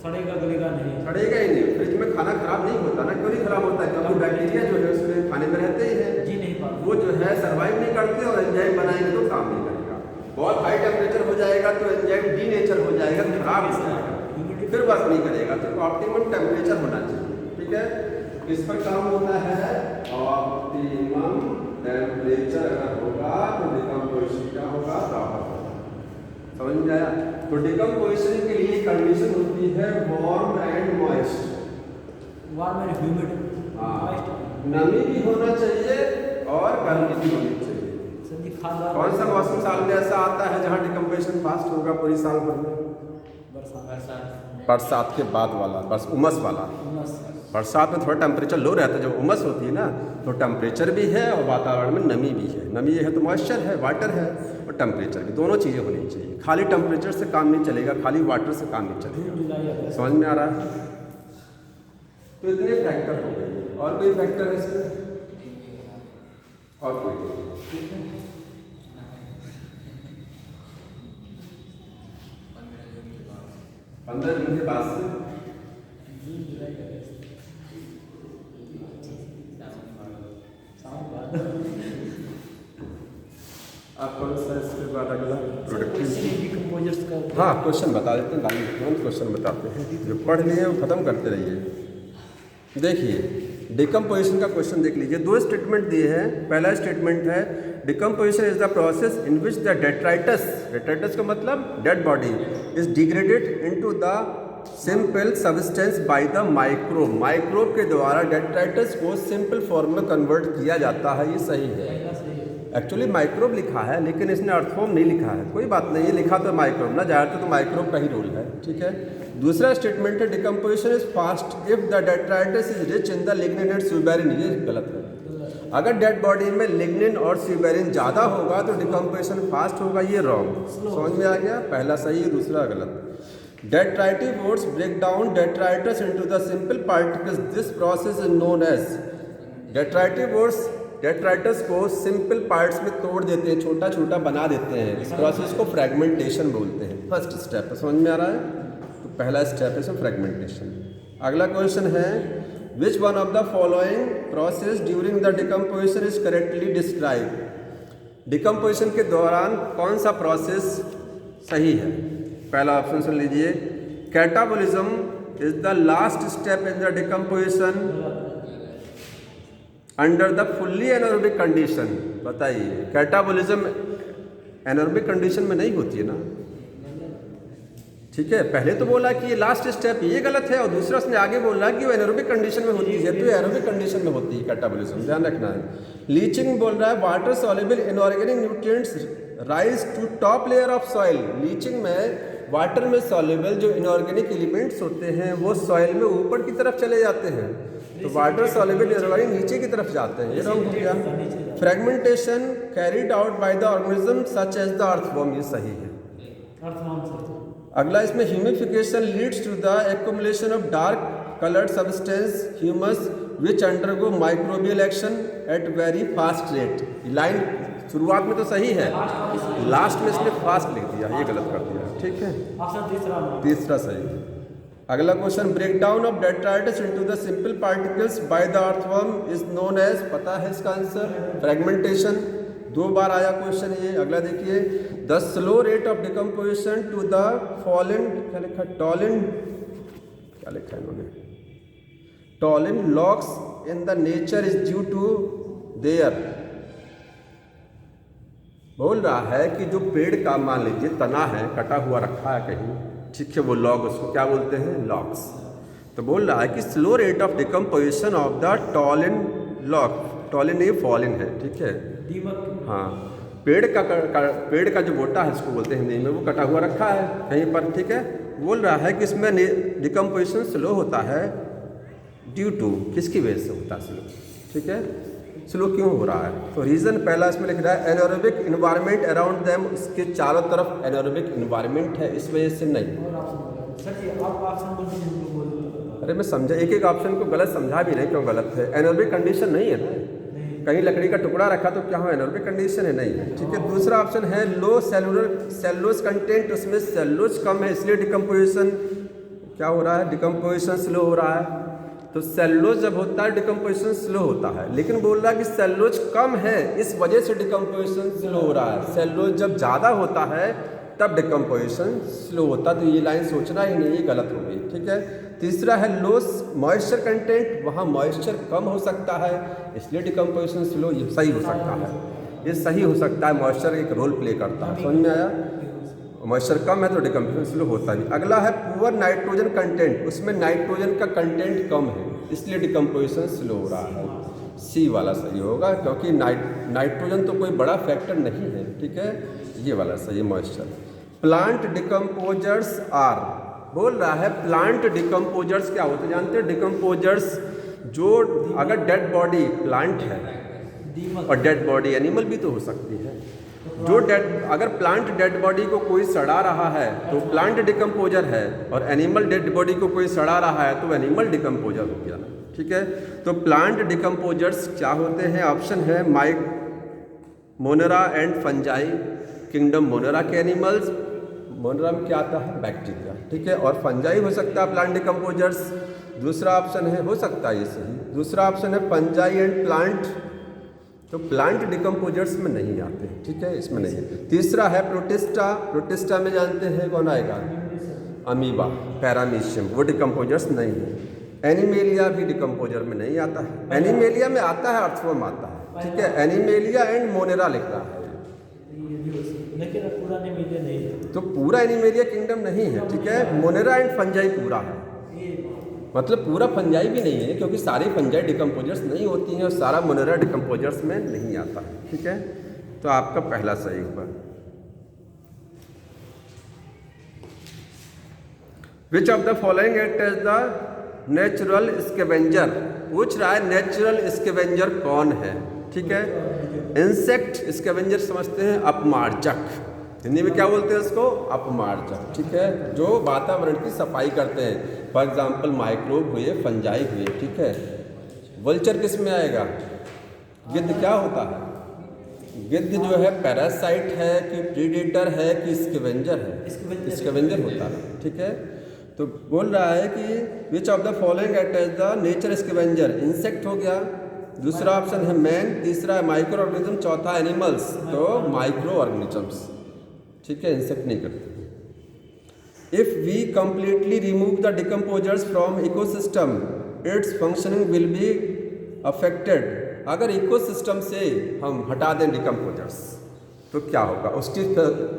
सड़ेगा गलेगा नहीं, सड़ेगा ही नहीं। फ्रिज में खाना खराब नहीं होता ना, क्यों नहीं खराब होता है? क्योंकि बैक्टीरिया जो है उसमें खाने में रहते ही है, जी नहीं पाते, वो जो है सर्वाइव नहीं करते और एंजाइम बनाएंगे तो काम नहीं करेगा। बहुत हाई टेम्परेचर हो जाएगा तो एंजाइम डीनेचर हो जाएगा, खराब हो जाएगा, फिर वर्क नहीं करेगा। तो ऑप्टिमम टेम्परेचर होना चाहिए, ठीक है। किस पर काम होता है? ऑप्टिमम टेम्परेचर अगर होगा तो डिकम्पोजिशन क्या होगा? प्रॉपर होगा। समझ में आया? तो डिकम्पोजिशन के लिए कंडीशन होती है warm and moist. Warm and humid, नमी भी होना चाहिए और गर्मी भी होनी चाहिए। कौन सा मौसम साल में ऐसा आता है जहाँ डिकम्पोजिशन फास्ट होगा पूरी साल भर में? बरसात के बाद वाला, बस उमस वाला। बरसात में थोड़ा टेम्परेचर लो रहता है, जब उमस होती है ना तो टेम्परेचर भी है और वातावरण में नमी भी है। नमी है तो मॉइस्चर है, वाटर है, और टेम्परेचर भी, दोनों चीज़ें होनी चाहिए। खाली टेम्परेचर से काम नहीं चलेगा, खाली वाटर से काम नहीं चलेगा। समझ में आ रहा है? तो इतने फैक्टर हो गए। और कोई फैक्टर है इसमें? और कोई? 15 जून के बाद से आप कौन सा इसके बाद अगला प्रोडक्टिव? हाँ, क्वेश्चन बता देते हैं, लाइन तुरंत क्वेश्चन बताते हैं। जो पढ़ लिए वो खत्म करते रहिए। देखिए डिकम्पोजिशन का क्वेश्चन देख लीजिए। दो स्टेटमेंट दिए हैं। पहला स्टेटमेंट है decomposition is the process in which the detritus, detritus का मतलब dead body, is degraded into the simple substance by the microbe. Microbe के द्वारा डेट्राइटस को सिंपल फॉर्म में कन्वर्ट किया जाता है। ये सही है। एक्चुअली माइक्रोब लिखा है लेकिन इसने अर्थफॉर्म नहीं लिखा है। कोई बात नहीं है, लिखा तो माइक्रोब ना, ज़्यादातर तो माइक्रोब का ही रोल है, ठीक है। दूसरा स्टेटमेंट है decomposition is fast if the detritus is rich in the lignin and suberin. ये गलत है। अगर डेड बॉडी में लिग्निन और स्यूबेरिन ज़्यादा होगा तो डिकम्पोजिशन फास्ट होगा। ये रॉन्ग। समझ में आ गया? पहला सही, दूसरा गलत। Detritivores break down detritus into the simple particles. This process is known as, detritivores detritus को सिंपल पार्ट्स में तोड़ देते हैं, छोटा छोटा बना देते हैं। इस प्रोसेस को फ्रेगमेंटेशन बोलते हैं। फर्स्ट स्टेप है, समझ में आ रहा है? तो पहला स्टेप है इसमें फ्रेगमेंटेशन। अगला क्वेश्चन है which one of the following process during the decomposition is correctly describe. Decomposition के दौरान कौन सा प्रोसेस सही है? पहला ऑप्शन सुन लीजिए, catabolism is the last step in the decomposition under the fully anaerobic condition. बताइए, कैटाबोलिज्म एनारोबिक कंडीशन में नहीं होती है ना, ठीक है। पहले तो बोला कि ये लास्ट स्टेप, ये गलत है, और दूसरा उसने आगे बोला कि वो एनारोबिक कंडीशन में होती है, तो एरोबिक कंडीशन में होती है कैटाबोलिज्म, ध्यान रखना है। लीचिंग बोल रहा है water soluble inorganic nutrients rise to top layer of soil. Leaching में वाटर में सॉल्युबल जो इनऑर्गेनिक एलिमेंट्स होते हैं वो सॉइल में ऊपर की तरफ चले जाते हैं, तो वाटर सॉल्युबल इनऑर्गेनिक नीचे की तरफ जाते हैं। ये रॉन्ग हो गया। Fragmentation carried out by the organism such as the earthworm. ये सही है। अगला इसमें humification leads to the accumulation of dark colored substance humus which undergo microbial action at very fast rate। Line शुरुआत में तो सही है, लास्ट में इसने फास्ट लिख दिया, ये गलत कर दिया। ठीक है, ऑप्शन तीसरा सही। अगला question, break down of detritus into the simple particles by the earthworm is known as, पता है इसका आंसर, फ्रेगमेंटेशन। 2 बार आया क्वेश्चन ये। अगला देखिए, the slow rate of decomposition to the fallen, क्या लिखा, टॉलिन, क्या लिखा इन्होंने, टॉलिन logs in the nature is due to their. बोल रहा है कि जो पेड़ का मान लीजिए तना है, कटा हुआ रखा है कहीं, ठीक है, वो लॉग, उसको क्या बोलते हैं, लॉक्स। तो बोल रहा है कि slow rate of decomposition of the टॉलिन log, टॉलिन ये फॉलिन है, ठीक है, दीमक। हाँ, पेड़ का जो बोटा है इसको बोलते हैं हिंदी में, वो कटा हुआ रखा है कहीं पर, ठीक है। बोल रहा है कि इसमें डिकम्पोजिशन स्लो होता है ड्यू टू, किसकी वजह से होता है स्लो, ठीक है, स्लो क्यों हो रहा है। तो रीज़न पहला इसमें लिख रहा है एनारोबिक इन्वायरमेंट अराउंड देम, उसके चारों तरफ एनारोबिक इन्वायरमेंट है, इस वजह से नहीं। सर जी आप ऑप्शन बोल, अरे मैं समझा, एक एक ऑप्शन को गलत समझा भी नहीं, क्यों गलत है, एनारोबिक कंडीशन नहीं है ना, कहीं लकड़ी का टुकड़ा रखा तो क्या हो, एनारोबिक कंडीशन है, नहीं है, ठीक है। दूसरा ऑप्शन है लो सेलुलोज कंटेंट, उसमें सेलुलोज कम है इसलिए डिकम्पोजिशन क्या हो रहा है, डिकम्पोजिशन स्लो हो रहा है। तो सेलुलोज जब होता है डिकम्पोजिशन स्लो होता है, लेकिन बोल रहा है कि सेलुलोज कम है इस वजह से डिकम्पोजिशन स्लो हो रहा है। सेलुलोज जब ज़्यादा होता है तब डिकम्पोजिशन स्लो होता है, तो ये लाइन सोचना ही नहीं, ये गलत हो गई, ठीक है। तीसरा है लो मॉइस्चर कंटेंट, वहाँ मॉइस्चर कम हो सकता है इसलिए डिकम्पोजिशन स्लो, ये सही हो सकता है, ये सही हो सकता है, मॉइस्चर एक रोल प्ले करता है, समझ में आया, मॉइस्चर कम है तो डिकम्पोजिशन स्लो होता नहीं। अगला है पुअर नाइट्रोजन कंटेंट, उसमें नाइट्रोजन का कंटेंट कम है इसलिए डिकम्पोजिशन स्लो हो रहा है, सी वाला सही होगा, क्योंकि नाइट्रोजन तो कोई बड़ा फैक्टर नहीं है, ठीक है, ये वाला सही है, मॉइस्चर। प्लांट डिकम्पोजर्स आर, बोल रहा है प्लांट डिकम्पोजर्स क्या होते हैं, जानते हैं डिकम्पोजर्स, जो अगर डेड बॉडी प्लांट है और डेड बॉडी एनिमल भी तो हो सकती है, जो अगर प्लांट डेड बॉडी को कोई सड़ा रहा है तो प्लांट डिकम्पोजर है, और एनिमल डेड बॉडी को कोई सड़ा रहा है तो एनिमल डिकम्पोजर हो गया, ठीक है। तो प्लांट डिकम्पोजर्स क्या होते हैं, ऑप्शन है Monera and fungi, kingdom Monera के एनिमल्स, मोनेरा में क्या आता है, बैक्टीरिया, ठीक है, और फंजाई हो सकता है प्लांट डिकम्पोजर्स। दूसरा ऑप्शन है, हो सकता है ये सही, दूसरा ऑप्शन है फंजाई एंड प्लांट, तो प्लांट डिकम्पोजर्स में नहीं आते, ठीक है, इसमें नहीं है। तीसरा है प्रोटिस्टा, प्रोटिस्टा में जानते हैं कौन आएगा, अमीबा, पैरामीशियम, वो डिकम्पोजर्स नहीं है। एनिमेलिया भी डिकम्पोजर में नहीं आता है, एनिमेलिया में आता है, अर्थवर्म आता है, ठीक है, एनिमेलिया एंड मोनेरा लिख रहा है, लेकिन पूरा एनिमेलिया नहीं है, तो पूरा एनिमेलिया किंगडम नहीं है, ठीक है, मोनेरा एंड फंजाई पूरा है, मतलब पूरा फंजाई भी नहीं है, क्योंकि सारी फंजाई डिकम्पोजर्स नहीं होती हैं और सारा मोनेरा डिकम्पोजर्स में नहीं आता है, ठीक है। तो आपका पहला सही होगा। Which of the following act as the natural scavenger, पूछ रहा है नेचुरल स्कैवेंजर कौन है, ठीक है। इंसेक्ट स्कैवेंजर समझते हैं, अपमार्जक, हिंदी में क्या बोलते हैं इसको, अपमार्जक, ठीक है, जो वातावरण की सफाई करते हैं, फॉर एग्जाम्पल माइक्रोब हुए, फंजाई हुए, ठीक है। वल्चर किस में आएगा, गिद्ध क्या होता है, गिद्ध जो है पैरासाइट है कि प्रीडेटर है कि स्कैवेंजर है, स्कैवेंजर होता है, ठीक है। तो बोल रहा है कि which of the following act as the nature scavenger, insect हो गया, दूसरा ऑप्शन है मैन, तीसरा है माइक्रो ऑर्गेनिज्म, चौथा एनिमल्स, तो माइक्रो ऑर्गेनिजम्स, ठीक है, इंसेक्ट नहीं करते। If we completely remove the decomposers from ecosystem its functioning will be affected, अगर इकोसिस्टम से हम हटा दें डिकम्पोजर्स तो क्या होगा, उसकी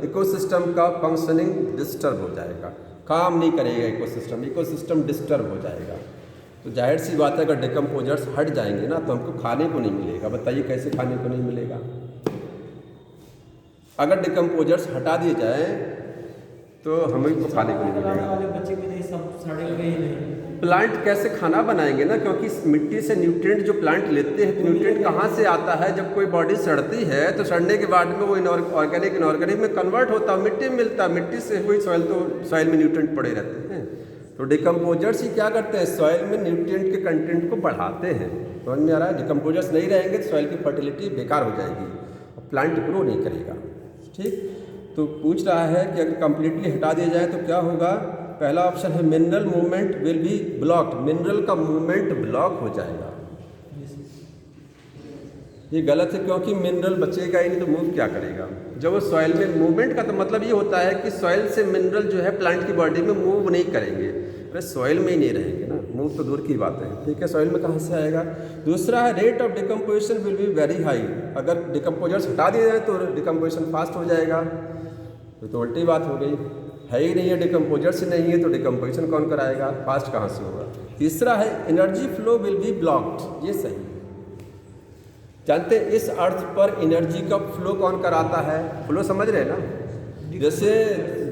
इकोसिस्टम का फंक्शनिंग डिस्टर्ब हो जाएगा, काम नहीं करेगा इकोसिस्टम, इकोसिस्टम डिस्टर्ब हो जाएगा। तो जाहिर सी बात है अगर डिकम्पोजर्स हट जाएंगे ना तो हमको खाने को नहीं मिलेगा, बताइए कैसे खाने को नहीं मिलेगा। अगर डिकम्पोजर्स हटा दिए जाए तो हमें को खाने को नहीं मिलेगा, बच्चे भी नहीं, सब सड़ेंगे ही नहीं। प्लांट कैसे खाना बनाएंगे ना, क्योंकि मिट्टी से न्यूट्रिएंट जो प्लांट लेते हैं, तो न्यूट्रिएंट कहाँ से आता है, जब कोई बॉडी सड़ती है तो सड़ने के बाद में वो ऑर्गेनिक इनऑर्गेनिक में कन्वर्ट होता है, मिट्टी में मिलता है, मिट्टी से हुई सॉइल, तो सॉइल में न्यूट्रिएंट पड़े रहते हैं, तो डिकम्पोजर्स ही क्या करते हैं, सॉइल में न्यूट्रिएंट के कंटेंट को बढ़ाते हैं। समझ में आ रहा है? डिकम्पोजर्स नहीं रहेंगे तो सॉइल की फर्टिलिटी बेकार हो जाएगी और प्लांट ग्रो नहीं करेगा। ठीक, तो पूछ रहा है कि अगर कंप्लीटली हटा दिया जाए तो क्या होगा। पहला ऑप्शन है mineral movement will be blocked, mineral का मूवमेंट ब्लॉक हो जाएगा। ये गलत है, क्योंकि मिनरल बचेगा ही नहीं तो मूव क्या करेगा। जब वो सॉइल में मूवमेंट का तो मतलब ये होता है कि सॉइल से मिनरल जो है प्लांट की बॉडी में मूव नहीं करेंगे। अरे सॉइल में ही नहीं रहेंगे ना, मूव तो दूर की बात है। ठीक है, सॉइल में कहाँ से आएगा। दूसरा है rate of decomposition will be very high, अगर डिकम्पोजर्स हटा दिए जाए तो डिकम्पोजिशन फास्ट हो जाएगा। तो उल्टी बात हो गई, है ही नहीं है, डिकम्पोजर्स ही नहीं है तो डिकम्पोजिशन कौन कराएगा, फास्ट कहाँ से होगा। तीसरा है energy flow will be blocked, ये सही। जानते हैं इस अर्थ पर एनर्जी का फ्लो कौन कराता है, फ्लो समझ रहे हैं ना। जैसे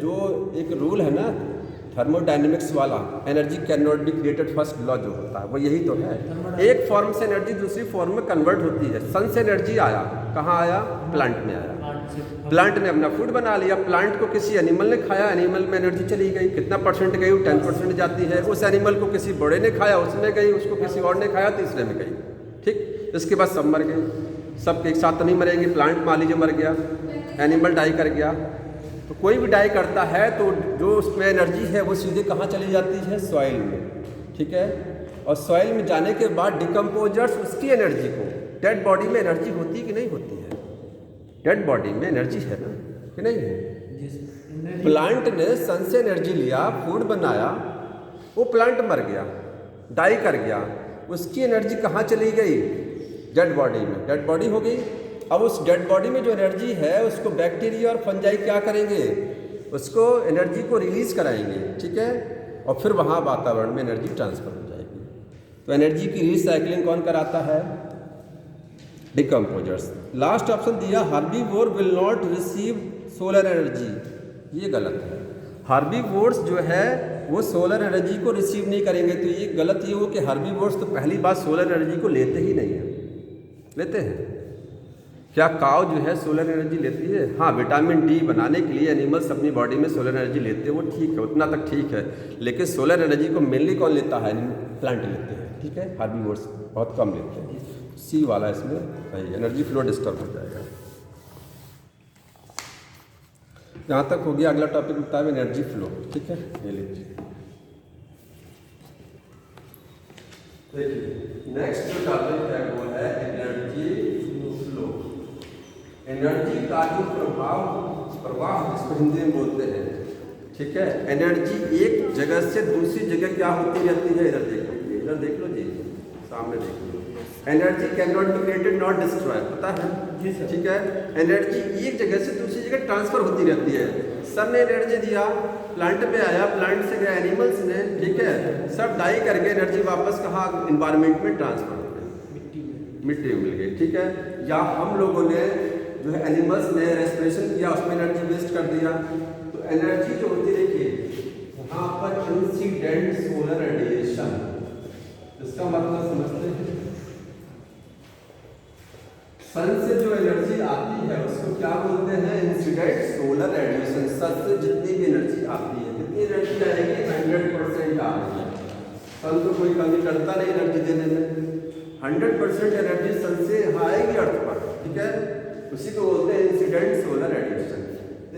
जो एक रूल है ना थर्मोडायनेमिक्स वाला, energy can not be created first law जो होता है वो यही तो है। एक फॉर्म से एनर्जी दूसरी फॉर्म में कन्वर्ट होती है। सन से एनर्जी आया, कहाँ आया, प्लांट में आया, प्लांट ने अपना फूड बना लिया, प्लांट को किसी एनिमल ने खाया, एनिमल में एनर्जी चली गई, कितना परसेंट गई, 10% जाती है। उस एनिमल को किसी बड़े ने खाया, उसमें गई, उसको किसी और ने खाया, तीसरे में गई। ठीक, इसके बाद सब मर गए, सब एक साथ तो नहीं मरेंगे। प्लांट मान लीजिए मर गया, एनिमल डाई कर गया, तो कोई भी डाई करता है तो जो उसमें एनर्जी है वो सीधे कहाँ चली जाती है, सॉइल में। ठीक है, और सॉइल में जाने के बाद डिकम्पोजर्स उसकी एनर्जी को, डेड बॉडी में एनर्जी होती कि नहीं होती है, डेड बॉडी में एनर्जी है ना कि नहीं है। प्लांट ने सन से एनर्जी लिया, फूड बनाया, वो प्लांट मर गया, डाई कर गया, उसकी एनर्जी कहाँ चली गई, डेड बॉडी में, डेड बॉडी हो गई। अब उस डेड बॉडी में जो एनर्जी है उसको बैक्टीरिया और फंजाई क्या करेंगे, उसको एनर्जी को रिलीज कराएंगे। ठीक है, और फिर वहाँ वातावरण में एनर्जी ट्रांसफर हो जाएगी। तो एनर्जी की रिसाइकलिंग कौन कराता है, डिकम्पोजर्स। लास्ट ऑप्शन दिया herbivore will not receive solar energy, ये गलत है। हार्बीवोर्स जो है वो सोलर एनर्जी को रिसीव नहीं करेंगे, तो ये गलत ये हो कि हार्बीवोर्स तो पहली बात सोलर एनर्जी को लेते ही नहीं है। लेते हैं क्या, काव जो है सोलर एनर्जी लेती है। हाँ, विटामिन डी बनाने के लिए एनिमल्स अपनी बॉडी में सोलर एनर्जी लेते हैं, वो ठीक है, उतना तक ठीक है। लेकिन सोलर एनर्जी को मेनली कौन लेता है, प्लांट लेते हैं। ठीक है, हार्बीवोर्स बहुत कम लेते हैं। सी वाला इसमें सही, एनर्जी फ्लो डिस्टर्ब हो जाएगा। यहाँ तक हो गया। अगला टॉपिक होता है एनर्जी फ्लो। ठीक है, ये लीजिए, देखिए नेक्स्ट जो टॉपिक है वो है एनर्जी फ्लो। एनर्जी का जो प्रवाह जिसको हिंदी में बोलते हैं। ठीक है, एनर्जी एक जगह से दूसरी जगह क्या होती रहती है, इधर देख लो, इधर देख लो जी, सामने देख लो। Energy can not be created not destroy, पता है जी सर। ठीक है, एनर्जी एक जगह से दूसरी जगह ट्रांसफर होती रहती है। सन ने एनर्जी दिया, प्लांट में आया, प्लांट से गया एनिमल्स ने, ठीक है, सब डाई करके एनर्जी वापस कहाँ, इन्वायरमेंट में ट्रांसफर हो गई, मिट्टी में मिल गई। ठीक है, या हम लोगों ने जो है एनिमल्स ने रेस्पिरेशन किया, उसमें एनर्जी वेस्ट कर दिया। तो एनर्जी जो होती है, देखिए यहाँ पर इंसिडेंट सोलर रेडिएशन, इसका मतलब समझते हैं, सन से जो एनर्जी आती है उसको क्या बोलते हैं, इंसिडेंट सोलर रेडिएशन। सन से जितनी भी एनर्जी आती है, कितनी एनर्जी आएगी, 100% आ रही है। सन तो कोई कमी करता नहीं एनर्जी देने में, 100% एनर्जी सन से आएगी अर्थ पर। ठीक है, उसी को बोलते हैं इंसिडेंट सोलर रेडिएशन।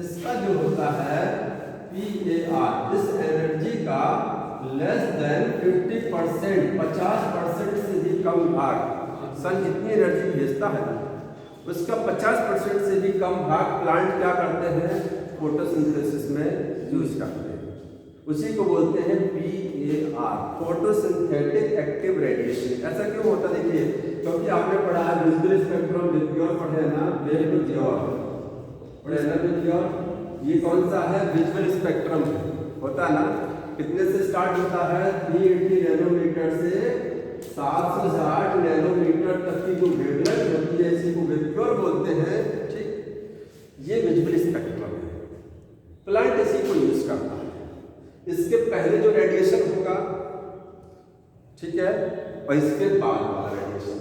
इसका जो होता है PAR, इस एनर्जी का लेस देन 50%, 50% से भी कम भाग, सन जितनी एनर्जी भेजता है उसका 50% से भी कम भाग प्लांट क्या करते हैं, फोटोसिंथेसिस में यूज करते हैं। उसी को बोलते हैं PAR, फोटोसिंथेटिक एक्टिव रेडिएशन। ऐसा क्यों होता है, देखिए, क्योंकि आपने पढ़ा है विजुअल स्पेक्ट्रम, विजुअल पढ़े ना, पढ़े ना विजुअल, ये कौन सा है, विजुअल स्पेक्ट्रम होता है ना। कितने से स्टार्ट होता है, 380 नैनोमीटर से 760 नैनोमीटर तक की जो वेवलेंथ होती है, इसी को विजुअल बोलते हैं। ठीक, ये विजुअल स्पेक्ट्रम है, प्लांट इसी को यूज करता है। इसके पहले जो रेडिएशन होगा, ठीक है, और इसके बाद वाला रेडिएशन,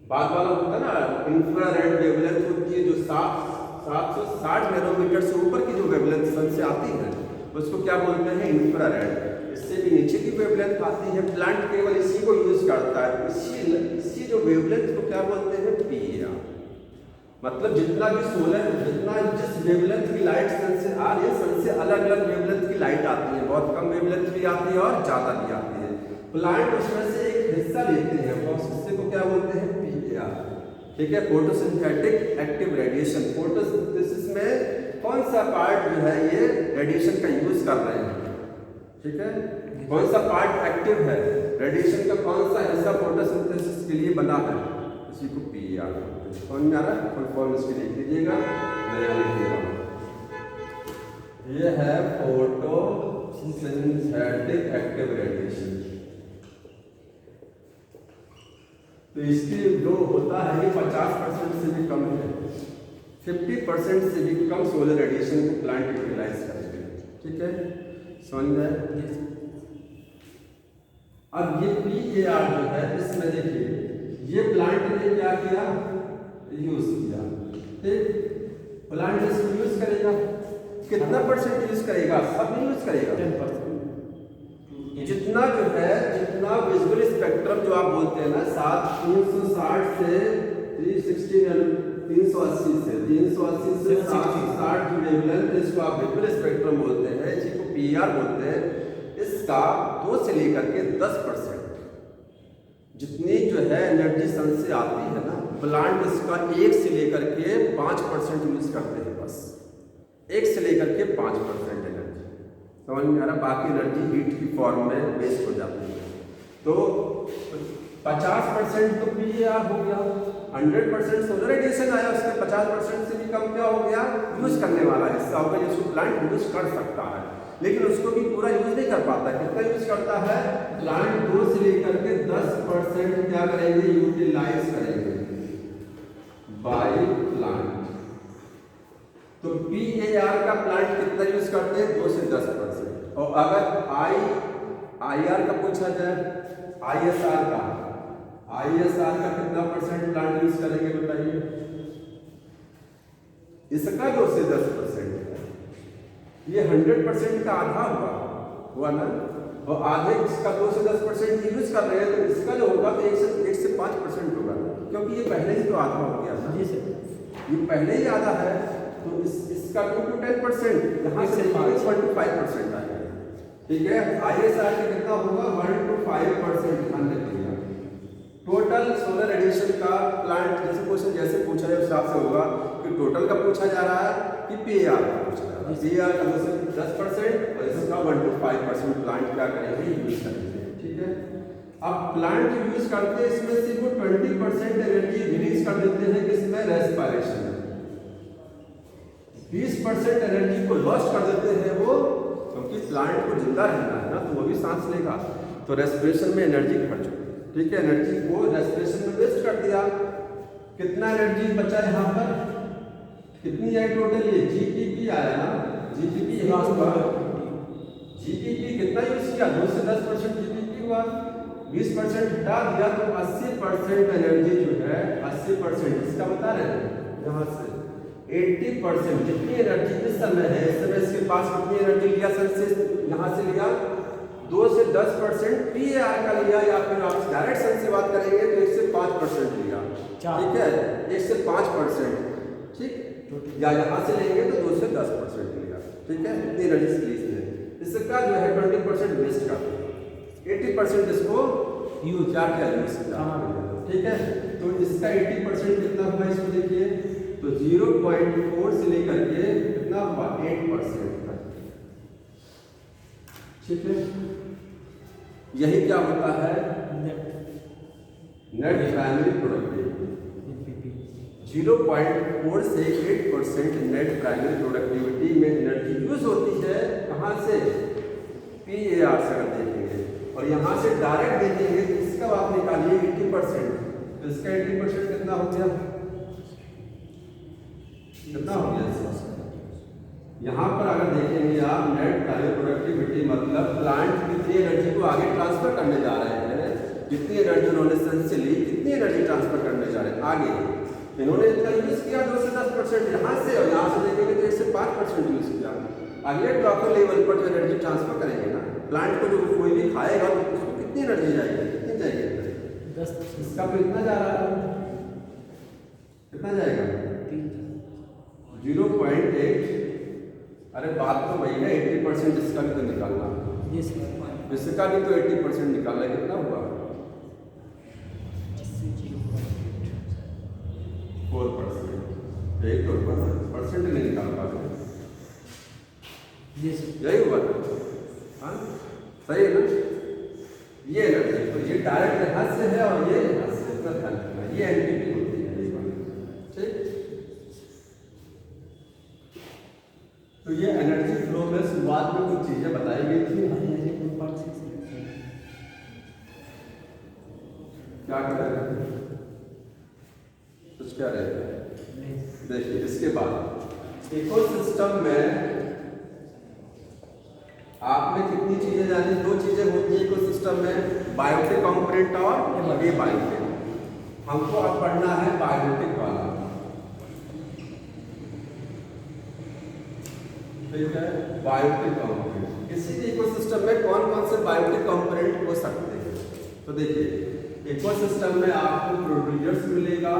बाद वाला होता है ना, इंफ्रारेड वेवलेंथ होती है जो 760 नैनोमीटर से ऊपर की जो वेवलेंथ सन से आती है, उसको क्या बोलते हैं, इंफ्रारेड। इससे भी नीचे की वेवलेंथ आती है। प्लांट केवल इसी को यूज करता है, इसी जो वेवलेंथ को क्या बोलते हैं, PAR। मतलब जितना भी सोलर, जिस वेवलेंथ की लाइट सन से आ रही है, सन से अलग अलग वेवलेंथ की लाइट आती है, बहुत कम वेवलेंथ भी आती है और ज़्यादा भी आती है। प्लांट उसमें से एक हिस्सा लेते हैं, बस हिस्से को क्या बोलते हैं, PAR। ठीक है, फोटोसिंथेटिक एक्टिव रेडिएशन। फोटोसिंथेसिस में कौन सा पार्ट जो है ये रेडिएशन का यूज कर रहे हैं, ठीक है, कौन सा पार्ट एक्टिव है, रेडिएशन का कौन सा हिस्सा फोटोसिंथेसिस के लिए बना है, इसी को PAR बोलते हैं। समझ में आ रहा है? फुल फॉर्म इसकी लिख लीजिएगा, मैं यहाँ लिख दे रहा हूँ। ये है फोटोसिंथेटिक एक्टिव रेडिएशन। तो इसकी जो होता है ये 50% से भी कम है, 50% से भी कम सोलर रेडिएशन को प्लांट यूटिलाइज करते हैं। ठीक है, समझ में? अब ये PAR जो है, इसमें देखिए ये प्लांट ने क्या किया, यूज किया। ठीक, प्लांट इसको यूज करेगा, कितना परसेंट यूज करेगा, सब नहीं यूज करेगा, 10%। जितना जो है, जितना विजुअल स्पेक्ट्रम जो आप बोलते हैं ना, 360 से 380 से 760 जो वेवलेंथ, इसको आप विजुअल स्पेक्ट्रम बोलते हैं, इसी को PAR बोलते हैं। इसका 2 से लेकर के 10% जितनी जो है एनर्जी सन से आती है ना, प्लांट इसका 1 से लेकर के 5% यूज करते हैं, बस 1 से लेकर के 5% एनर्जी। समझ में आ रहा? बाकी एनर्जी हीट की फॉर्म में वेस्ट हो जाती है। तो 50% तो PAR हो गया, 100% सोलर रेडिएशन आया, उसके 50% से भी कम क्या हो गया, यूज करने वाला हिस्सा होगा, जिसको प्लांट यूज कर सकता है, लेकिन उसको भी पूरा यूज नहीं कर पाता है। कितना यूज करता है, प्लांट 2 से लेकर के 10% क्या करेंगे, यूटिलाइज करेंगे बाय प्लांट। तो PAR का प्लांट कितना यूज करते हैं, 2 से 10%। और अगर IR का पूछा जाए, ISR का कितना परसेंट प्लांट यूज करेंगे बताइए? इसका 2 से 10% है, ये 100% का आधा हुआ ना, और आधे इसका 2 से 10% यूज कर रहे हैं, तो इसका जो होगा तो 1 से 5% होगा, क्योंकि ये पहले ही तो आधा हो गया था। जी सर, ये पहले ही आधा है, तो इसका 2 to 10%, यहाँ से 1 to 5% आएगा। ठीक है, ISR का कितना होगा, 1 to 5% ध्यान रखिएगा। टोटल सोलर रेडिएशन का प्लांट जैसे क्वेश्चन जैसे पूछा है उस हिसाब से होगा कि टोटल का पूछा जा रहा है कि PAR का पूछा जा रहा है। PAR का 2 से 10% और इसका 1 to 5% प्लांट क्या करेंगे, यूज करेंगे। ठीक है, अब प्लांट यूज करते हैं, इसमें से वो 20% एनर्जी रिलीज कर देते हैं, किसमें, रेस्पिरेशन में। 20% एनर्जी को लॉस कर देते हैं वो, क्योंकि प्लांट को जिंदा रहना है ना, तो वो भी सांस लेगा, तो रेस्पिरेशन में एनर्जी खर्च होगी। ठीक है, एनर्जी को रेस्पिरेशन में वेस्ट कर दिया। कितना एनर्जी बचा यहाँ पर, कितनी आई टोटल, ये GPP आया ना, GPP यहाँ हुआ, GPP कितना यूज किया, 2 से 10% GPP हुआ, 20% हटा दिया, तो 80% एनर्जी जो है, 80% इसका बता रहे हैं यहाँ से 80% जितनी एनर्जी इस समय है, इस समय इसके पास कितनी एनर्जी लिया सन से, यहाँ से लिया 2 से 10% PAR का लिया, या फिर आप डायरेक्ट सन से बात करेंगे तो 1 से 5% लिया। ठीक है, 1 से 5%, ठीक, या यहाँ से लेंगे तो 2 से 10% लिया। ठीक है, इतनी एनर्जी रिलीज है, इसका जो है 20% वेस्ट कर दिया, 80% इसको यूज क्या यूज किया। ठीक है, तो इसका 80% कितना हुआ, इसको देखिए, तो 0.4 से लेकर के कितना हुआ, 8%। ठीक है, यही क्या होता है, नेट प्राइमरी प्रोडक्टिविटी। 0.4 से 8% नेट प्राइमरी प्रोडक्टिविटी में एनर्जी यूज होती है, कहाँ से, PAR से अगर देखेंगे, और यहाँ से डायरेक्ट देखेंगे तो इसका आप निकालिए 80%, तो इसका 80% कितना हो गया, कितना हो गया। यहाँ पर अगर देखेंगे आप, नेट प्राइमरी प्रोडक्टिविटी मतलब प्लांट कितनी एनर्जी को आगे ट्रांसफर करने जा रहे हैं, जितनी एनर्जी उन्होंने सन से ली, कितनी एनर्जी ट्रांसफर करने जा रहे हैं आगे, इन्होंने इतना यूज किया 2 से 10%, यहाँ से, और यहाँ से देखेंगे तो 1 से 5% यूज किया। अगले ट्रॉफिक लेवल पर जो एनर्जी ट्रांसफर करेंगे ना, प्लांट को जो कोई भी खाएगा तो उसको कितनी एनर्जी जाएगी, कितनी जाएगी? 10 इसका तो इतना जा रहा है, कितना जाएगा? 0.8। अरे बात तो वही है, 80% इसका भी तो निकालना, इसका भी तो 80% निकालना, कितना हुआ? 4%। यही तो हुआ ना, परसेंट नहीं निकाल पाते, यही हुआ था। हाँ सही है ना? ये एनर्जी तो ये डायरेक्ट यहाँ से है और ये यहाँ से, इतना ध्यान रखना, ये एनटीपी होती है, ये वाली। ठीक, तो ये एनर्जी फ्लो में शुरुआत में कुछ चीजें बताई गई थी। क्या कर रहे थे, कुछ क्या रहे थे? देखिए इसके बाद इकोसिस्टम में आपने कितनी चीजें जानी? 2 चीजें होती है इकोसिस्टम में, बायोटिक कंपोनेंट और एबायोटिक। हमको अब पढ़ना है बायोटिक वाला, ठीक है? बायोटिक कंपोनेंट, किसी भी इकोसिस्टम में कौन कौन से बायोटिक कंपोनेंट हो सकते हैं? तो देखिए इकोसिस्टम में आपको प्रोड्यूसर्स मिलेगा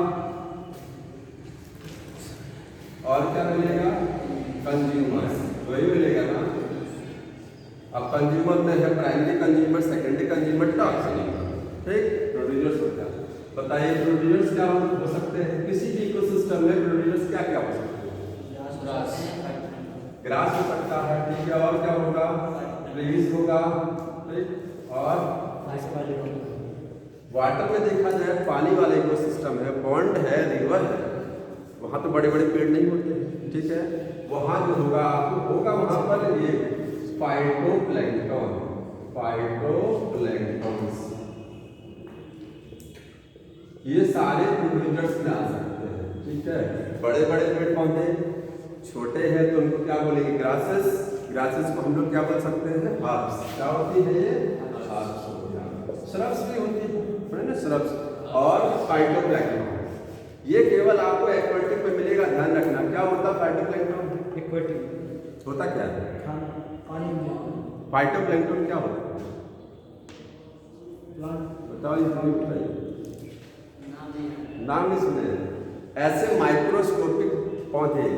और क्या मिलेगा? कंज्यूमर्स, वही मिलेगा ना। अब कंज्यूमर में है primary consumer, secondary consumer, tertiary, ठीक? प्रोड्यूसर्स होता है। बताइए प्रोड्यूसर्स क्या हो सकते हैं किसी भी इकोसिस्टम में? प्रोड्यूसर्स क्या क्या हो सकते हैं? ग्रास हो सकता है, ठीक है, और क्या होगा? ट्रीज होगा, ठीक, और वाटर में देखा जाए पानी वाला इकोसिस्टम है, पॉन्ड है, रिवर है, वहाँ तो बड़े बड़े पेड़ नहीं होते, ठीक है? वहाँ जो होगा आपको होगा वहाँ पर ये फाइटोप्लैंक्टन, फाइटोप्लैंक्टन्स, ये सारे प्रोड्यूसर्स में आ सकते हैं, ठीक है? बड़े बड़े पेड़ पौधे, छोटे हैं तो उनको क्या बोलेंगे? ग्रासेस। ग्रासेस को हम लोग क्या बोल सकते हैं? हर्ब्स। क्या होती है ये? हर्ब्स हो गया। श्रब्स भी होती है ना, श्रब्स। और फाइटोप्लैंक्टन, ये केवल आपको एक्वाटिक में मिलेगा, ध्यान रखना। क्या होता है फाइटोप्लैंक्टन? एक्वाटिक होता क्या है? पानी में। फाइटोप्लैंक्टन क्या होता है? बताओ, बताइए, नाम नहीं सुने? ऐसे माइक्रोस्कोपिक पौधे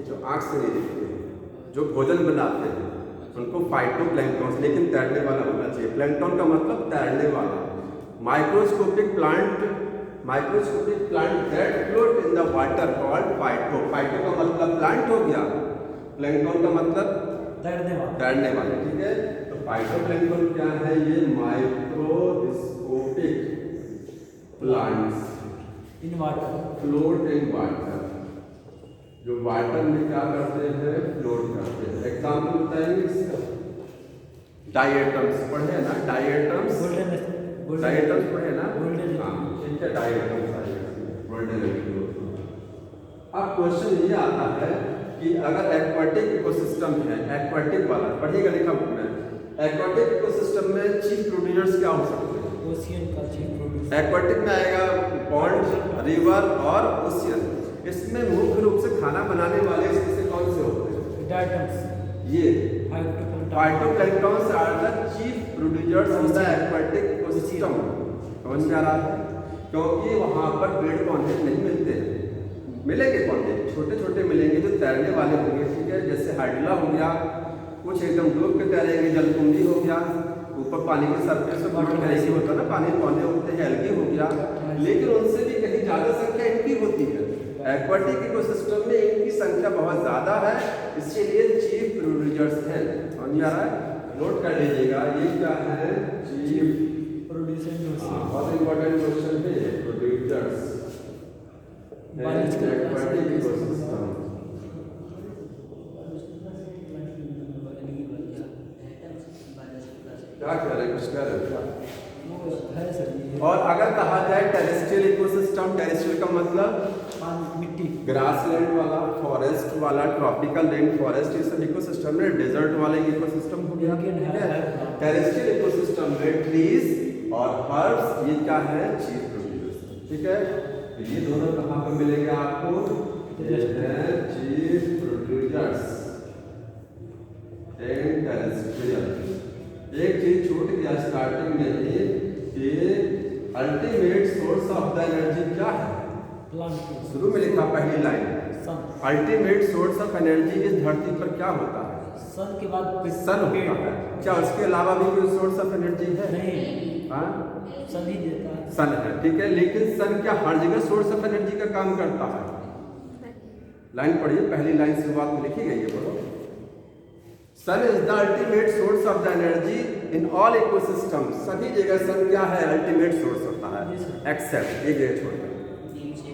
जो आंख से नहीं दिखते, जो भोजन बनाते हैं, उनको फाइटोप्लैंक्टन, लेकिन तैरने वाला होना चाहिए। प्लैंक्टन का मतलब तैरने वाला। Microscopic plant that float in the water called phyto. Phyto का मतलब प्लांट हो गया, प्लैंक्टन का मतलब तैरने वाले, ठीक है? तो फाइटोप्लैंक्टन क्या है? ये microscopic plants in water, float in water, जो वाटर में क्या करते हैं? फ्लोट करते हैं। एग्जाम्पल बताएंगे इसका? डायटम्स पढ़े ना? डायटम्स पढ़े ना? हाँ ठीक है, डायटम्स आएगा, गोल्डन। अब क्वेश्चन ये आता है कि अगर एक्वाटिक इकोसिस्टम है, एक्वाटिक वाला पढ़िएगा, लिखा बुक में, एक्वाटिक इकोसिस्टम में चीफ प्रोड्यूसर्स क्या हो सकते हैं? ओशियन का चीफ प्रोड्यूसर। एक्वाटिक में आएगा पॉन्ड, रिवर और ओशियन। इसमें मुख्य रूप से खाना बनाने वाले इसमें कौन से होते हैं? डायटम्स। ये phytoplanktons are the chief producers of the aquatic ecosystem. समझ में आ रहा है? क्योंकि वहाँ पर पेड़ पौधे नहीं मिलते हैं, मिलेंगे पौधे छोटे छोटे मिलेंगे जो तैरने वाले होंगे, ठीक है? जैसे हाइड्ला हो गया, कुछ एकदम डूब के तैरेंगे, जलकुंभी हो गया, ऊपर पानी के सरफेस पर वाटर ऐसे होता है ना, पानी पौधे होते हैं, एल्गी हो गया, लेकिन उनसे भी कहीं ज़्यादा संख्या इनकी होती है। एक्वाटिक इकोसिस्टम में इनकी संख्या बहुत ज़्यादा है, इसके लिए चीफ प्रोड्यूसर्स हैं। समझ में आ रहा है? नोट कर लीजिएगा, ये क्या है? Chief producer. बहुत इंपॉर्टेंट क्वेश्चन है, प्रोड्यूसर्स एक्वाटिक इकोसिस्टम। क्या कह रहे हैं, कुछ कह रहे हैं? और अगर कहा जाए टेरेस्ट्रियल इकोसिस्टम, टेरेस्ट्रियल का मतलब मिट्टी, ग्रासलैंड वाला, फॉरेस्ट वाला, ट्रॉपिकल रेन फॉरेस्ट, ये सब इकोसिस्टम में, डेजर्ट वाले इकोसिस्टम हो गया, ठीक है? टेरेस्ट्रियल इकोसिस्टम में ट्रीज और हर्ब्स, ये क्या है? चीफ प्रोड्यूसर्स, ठीक है? तो ये दोनों कहाँ पर मिलेंगे आपको? ये है चीफ प्रोड्यूसर्स, एंड टेरेस्ट्रियल। एक चीज छूट गया स्टार्टिंग में ही कि ultimate source of the energy क्या है। प्लांट शुरू में लिखा पहली line, sun. Ultimate source of energy इस धरती पर क्या होता है? सन के बाद सन होता है। क्या उसके अलावा भी कोई सोर्स ऑफ एनर्जी है? नहीं, हाँ, सन ही देता है। सन है, ठीक है। लेकिन सन क्या हर जगह सोर्स ऑफ एनर्जी का काम करता है? लाइन पढ़िए, पहली लाइन शुरुआत में लिखी गई है, बोलो। Sun is the ultimate source of the energy in all ecosystem. सभी जगह सन क्या है? अल्टीमेट सोर्स होता है, एक्सेप्ट एक जगह छोड़कर।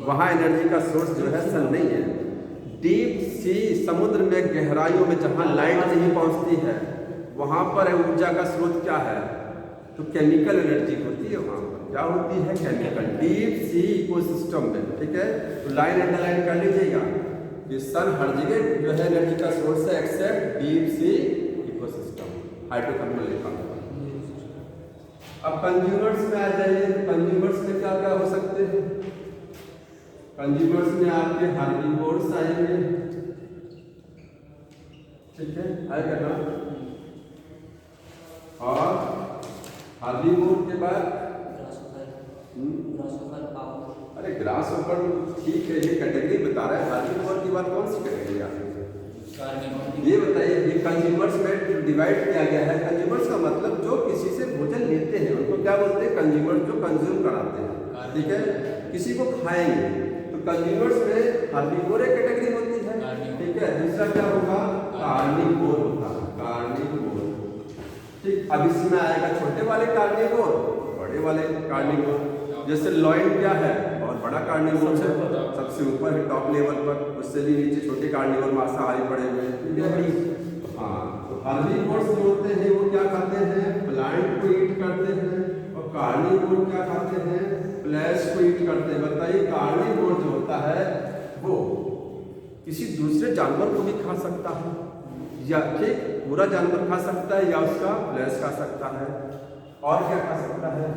वहाँ एनर्जी का सोर्स जो है सन नहीं है। डीप सी, समुद्र में गहराइयों में जहाँ लाइट नहीं पहुँचती है वहाँ पर ऊर्जा का स्रोत क्या है? तो केमिकल एनर्जी होती है वहाँ पर। क्या होती है? केमिकल। डीप सी इकोसिस्टम में, ठीक है। तो लाइन अंडरलाइन कर लीजिएगा, ये सन हर जगह जो है एनर्जी का सोर्स है except deep sea ecosystem, hydrothermal लिखा हुआ। अब कंज्यूमर्स में आ जाइए, तो कंज्यूमर्स में क्या क्या हो सकते हैं? कंज्यूमर्स में आपके हार्बिवोर्स आएंगे, ठीक है, आएगा ना। और हार्बिवोर के बाद अरे ग्रास ऊपर ठीक है, ये कैटेगरी बता रहा है। हार्बिवोर की बात कौन सी कैटेगरी आ रही है? ये बताइए, ये कंज्यूमर्स में डिवाइड किया गया है। कंज्यूमर्स का मतलब जो किसी से भोजन लेते हैं उनको क्या बोलते हैं? कंज्यूमर्स, जो कंज्यूम कराते हैं, ठीक है, किसी को खाएंगे। तो कंज्यूमर्स में हार्बिवोर एक कैटेगरी होती है, ठीक है। दूसरा क्या होगा? कार्निवोर होता है, कार्निवोर, ठीक। अब इसमें आएगा छोटे वाले कार्निवोर, बड़े वाले कार्निवोर। जैसे लॉयन क्या है? बहुत बड़ा कार्निवोर है, सबसे ऊपर है टॉप लेवल पर। उससे भी नीचे छोटे कार्निवोर मांसाहारी पड़े हुए हैं, ठीक है। हाँ, तो हार्बिवोर्स जो होते हैं वो क्या खाते हैं? प्लांट को ईट करते हैं। और कार्निवोर क्या खाते हैं? फ्लैश को ईट करते हैं। बताइए, कार्निवोर जो होता है वो किसी दूसरे जानवर को भी खा सकता है, या ठीक पूरा जानवर खा सकता है, या उसका फ्लैश खा सकता है। और क्या खा सकता है?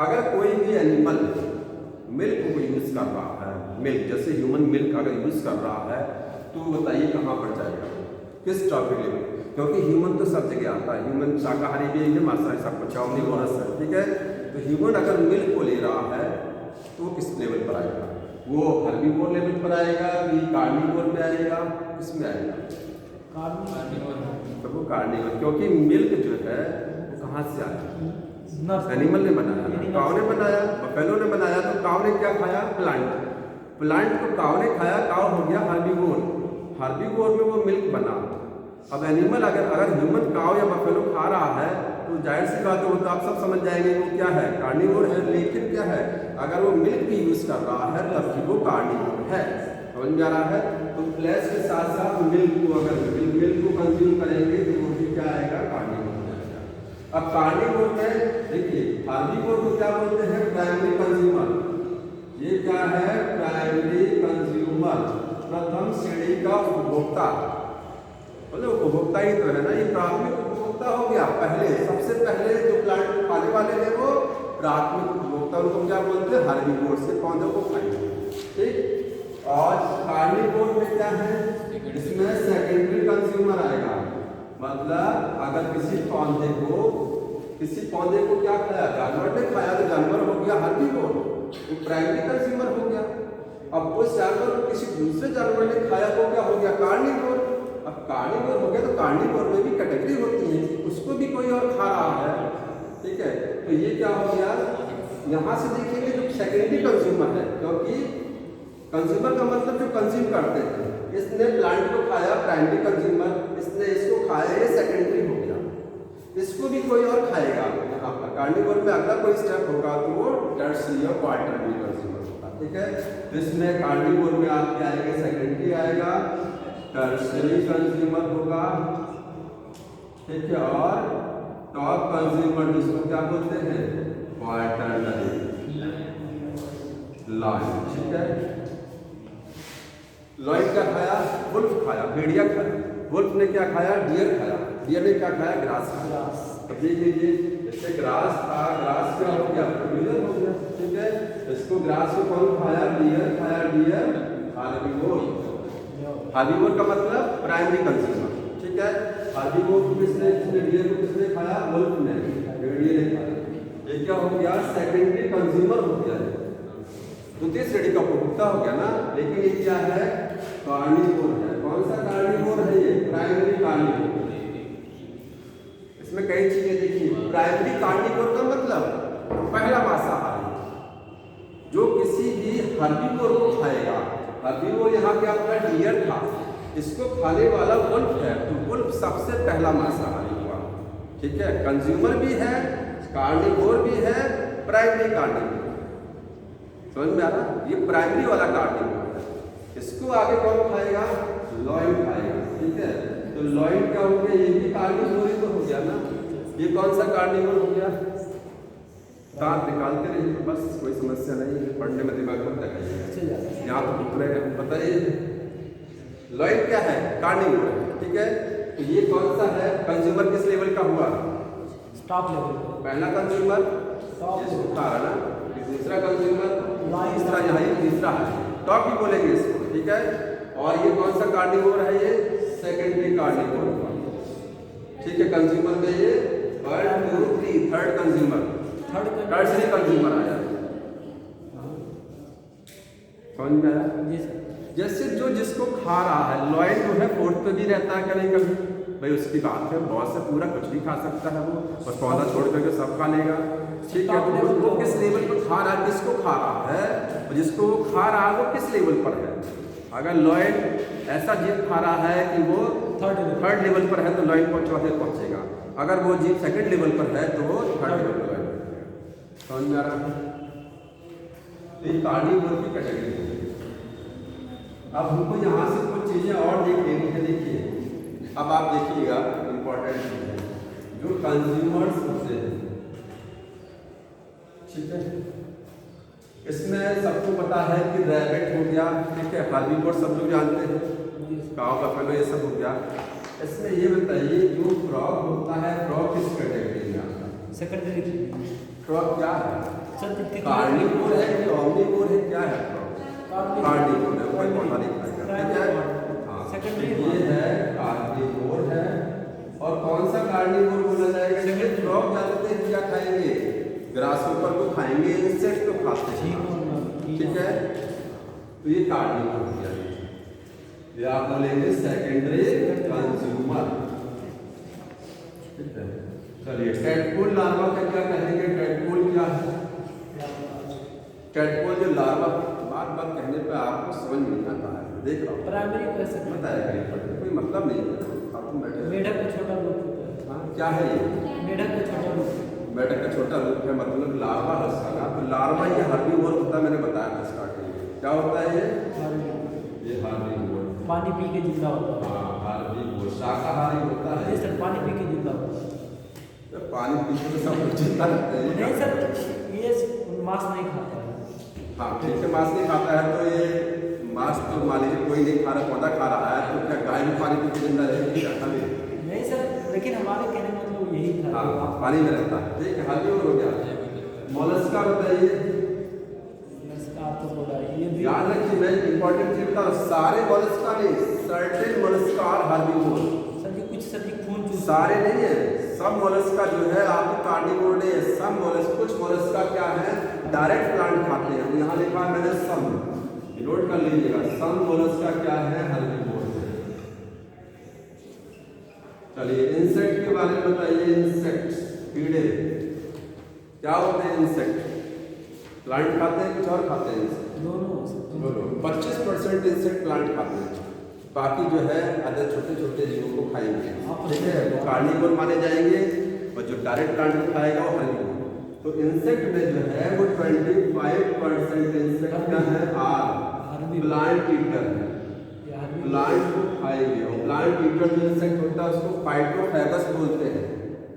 अगर कोई भी एनिमल मिल्क को यूज कर रहा है, मिल्क जैसे ह्यूमन मिल्क अगर यूज कर रहा है, तो बताइए कहाँ पर जाएगा, किस टॉपिक लेवल? क्योंकि ह्यूमन तो सब जगह आता है, ह्यूमन शाकाहारी भी है, मांसाहारी सब कुछ ऑमनिवोरस है, ठीक है। तो ह्यूमन अगर मिल्क को ले रहा है तो किस लेवल पर आएगा? वो हर्बीवोर लेवल पर आएगा कि कार्निवोर में आएगा? किसमें आएगा? कार्निवोर। तो वो कार्निवोर, क्योंकि मिल्क जो है वो कहाँ से आया? एनिमल ने बनाया ना, काव ने बनाया, बफेलो ने बनाया। तो काव ने क्या खाया? प्लांट। प्लांट को काव ने खाया, काव हो गया हार्बिवोर। हार्बिवोर में वो मिल्क बना। अब एनिमल अगर ह्यूमन काव या बफेलो खा रहा है तो जाहिर सी बात हो, तो आप सब समझ जाएंगे वो क्या है? कार्निवोर है। लेकिन क्या है, अगर वो मिल्क भी यूज कर रहा है तब भी वो कार्निवोर है। समझ में आ रहा है? तो फ्लैश के साथ साथ मिल्क को, अगर मिल्क को कंज्यूम करेंगे तो वो भी क्या आएगा? कार्निवोर आएगा। अब कार्निवोर में देखिए, हार्बिवोर को क्या बोलते हैं? Primary consumer. ये क्या है? प्राइमरी कंज्यूमर, प्रथम श्रेणी का उपभोक्ता। बोले उपभोक्ता ही तो है ना, ये प्राथमिक उपभोक्ता हो गया। पहले सबसे पहले जो प्लांट खाने वाले हैं वो प्राथमिक उपभोक्ता, उनको क्या बोलते हैं? हार्बिवोर, से पौधों को खाएंगे, ठीक। और कार्निवोर में क्या है? इसमें सेकेंडरी कंज्यूमर आएगा। मतलब अगर किसी पौधे को क्या खाया? जानवर ने खाया तो जानवर हो गया हार्बिवोर, वो प्राइमरी कंज्यूमर हो गया। अब उस जानवर को किसी दूसरे जानवर ने खाया तो क्या हो गया? कार्निवोर। अब कार्निवोर हो गया तो कार्निवोर में भी कैटेगरी होती है, उसको भी कोई और खा रहा है, ठीक है। तो ये क्या हो गया? यहाँ से देखिए जो सेकेंडरी कंज्यूमर है, क्योंकि कंज्यूमर का मतलब जो कंज्यूम करते हैं। इसने प्लांट को खाया, प्राइमरी कंज्यूमर, इसने इसको खाया, ये सेकेंडरी हो गया। इसको भी कोई और खाएगा। यहाँ पर कार्निवोर में अगला कोई स्टेप होगा तो वो टर्शियरी या क्वार्टरनरी कंज्यूमर होगा, ठीक है। तो इसमें कार्निवोर में आपके आएंगे, सेकेंडरी आएगा, टर्शियरी कंज्यूमर होगा, ठीक है। और टॉप कंज्यूमर जिसको क्या बोलते हैं? क्वार्टरनरी लॉयन, ठीक है। लॉयन क्या खाया? वुल्फ खाया, भेड़िया खाया। वुल्फ ने क्या खाया? डियर खाया। डियर ने क्या खाया? ग्रास खाया। अब देख लीजिए, जैसे ग्रास था, ग्रास क्या हो गया? प्रोड्यूसर हो गया, ठीक है। इसको ग्रास को कौन खाया? डियर खाया। डियर हार्बिवोर। हार्बिवोर का मतलब प्राइमरी कंज्यूमर, ठीक है। हार्बीवोर को किसने डियर को किसने खाया? वुल्फ ने, भेड़िए ने खाया। ये क्या हो गया? सेकेंडरी कंज्यूमर हो गया, द्वितीय श्रेणी का उपभोक्ता हो गया ना। लेकिन ये क्या है? कार्निवोर है। कौन सा कार्निवोर है ये? Primary carnivore. इसमें कई चीजें देखिए। प्राइमरी कार्निवोर का मतलब पहला मांसाहारी जो किसी भी हर्बीवोर को खाएगा। हर्बीवोर यहाँ पे आपका डियर था, इसको खाने वाला वुल्फ है, तो वुल्फ सबसे पहला मांसाहारी हुआ। ठीक है, कंज्यूमर भी है, कार्निवोर भी है, प्राइमरी कार्निवोर। समझ में आ रहा? ये प्राइमरी वाला कार्निवोर है। इसको आगे कौन खाएगा? लॉयन खाएगा। ठीक है, तो लॉयन क्या हो गया? ये भी कार्निवोर ही तो हो गया ना। ये कौन सा कार्निवोर हो गया? दांत निकालते रहिए, बस कोई समस्या नहीं है, पढ़ने में दिमाग मत लगाइए। यहाँ तो पूरे बताइए लॉयन क्या है? कार्निवोर है। ठीक है, तो ये कौन सा है? कंज्यूमर किस लेवल का हुआ? Top level. पहला कंज्यूमर इसको खा रहा ना, दूसरा कंज्यूमर, तीसरा यहाँ, तीसरा है टॉप ही बोलेंगे इसको। ठीक है, और ये कौन सा कार्निवोर है? ये सेकेंडरी कार्निवोर हुआ। ठीक है, कंज्यूमर में ये 1 2 3 थर्ड कंज्यूमर, टर्सरी कंज्यूमर आया। समझ में आया? जैसे जो जिसको खा रहा है, लॉयन जो है फोर्थ पे भी रहता है कभी कभी, भाई उसकी बात है, बहुत से पूरा कुछ भी खा सकता है वो, बस पौधा छोड़ करके सब खा लेगा। ठीक है, तो वो किस लेवल पर खा रहा है, किसको खा रहा है, और जिसको वो खा रहा है वो किस लेवल पर है। अगर लॉयन ऐसा जीव खा रहा है कि वो थर्ड लेवल पर है तो लॉयन को चौथे पहुंचेगा। अगर वो जीव सेकंड लेवल पर है तो वो थर्ड लेवल पर है। समझ में आ रहा है? तो ये कार्निवोर की कैटेगरी है। अब हमको यहाँ से कुछ चीजें और देख लेनी है। देखिए, अब आप देखिएगा इंपॉर्टेंट चीजें जो कंज्यूमर्स होते हैं। ठीक है, इसमें सबको पता है कि रैबिट हो गया। ठीक है, हार्बीवोर सब लोग जानते हैं, काऊ बफेलो ये सब हो गया। इसमें ये बताइए जो फ्रॉग होता है, फ्रॉग किस कैटेगरी में आता है? सेकेंडरी। फ्रॉग क्या है? कार्निवोर है कि ओमनिवोर है? क्या है फ्रॉग? कार्निवोर है, कोई पौधा नहीं खाएगा। ठीक है, हाँ, ये है कार्निवोर है। और कौन सा कार्निवोर बोला जाएगा? जैसे फ्रॉग जानते हैं क्या खाएंगे? ग्रासहोपर को खाएंगे, इंसेक्ट को खाते हैं। ठीक है, तो ये कार्निवोर हो गया। ये आप बोलेंगे सेकेंडरी कंज्यूमर। ठीक है, चलिए टेडपोल लार्वा का क्या कहेंगे? टेडपोल क्या है? टेडपोल जो लार्वा, बार बार कहने पे आपको समझ में नहीं आता है। देख रहा हूँ प्राइमरी कैसे बताया कहीं, कोई मतलब नहीं है। आप बैठे, मेढक का छोटा रूप होता है। हाँ, क्या है ये? मेढक का छोटा रूप। मेढक का छोटा रूप है, मतलब लार्वा है उसका। तो लार्वा ये हार्बीवोर होता है, मैंने बताया था स्टार्टिंग में। क्या होता है ये हार्बीवोर। पानी पी के जिंदा होता है। हाँ, हार्बीवोर शाकाहारी होता है। सर, पानी पी के जिंदा होता है। पानी पी के सब कुछ जिंदा रहता है। नहीं सर, ये मांस नहीं खाता है। हाँ, ठीक है, मांस नहीं खाता है तो ये मांस तो मान लीजिए कोई नहीं खा रहा, पौधा खा रहा है, तो क्या गाय भी पानी पी के जिंदा रहेगी? नहीं सर, लेकिन हमारे कहने का मतलब यही था। हाँ, पानी में रहता है। ठीक है, हार्बीवोर हो गया। मोलस्का बताइए। याद रखिए, मैं इंपॉर्टेंट चीज बता रहा हूँ, सारे मोलस्का नहीं, सर्टेन मोलस्का और हार्बीवोर। सर जी कुछ सर जी खून चूस सारे नहीं है, सब मोलस्का जो है आपको कार्निवोर नहीं है। सब मोलस्का, कुछ मोलस्का क्या है डायरेक्ट प्लांट खाते हैं। यहाँ लिखा है मैंने सम, नोट कर लीजिएगा, सम मोलस्का क्या है? हार्बीवोर है। चलिए इंसेक्ट के बारे में बताइए। इंसेक्ट, कीड़े क्या होते हैं? इंसेक्ट प्लांट खाते हैं, कुछ और खाते हैं? दोनों। 25% इंसेक्ट प्लांट खाते हैं, बाकी जो है अदर छोटे छोटे जीवों को खाएंगे। ठीक है, वो कार्निवोर माने जाएंगे, और जो डायरेक्ट प्लांट को खाएगा वो हार्बीवोर। तो इंसेक्ट में जो है वो 25% इंसेक्ट क्या है? प्लांट ईटर है, प्लांट को खाएंगे। और प्लांट ईटर जो इंसेक्ट होता है उसको फाइटोफैगस बोलते हैं।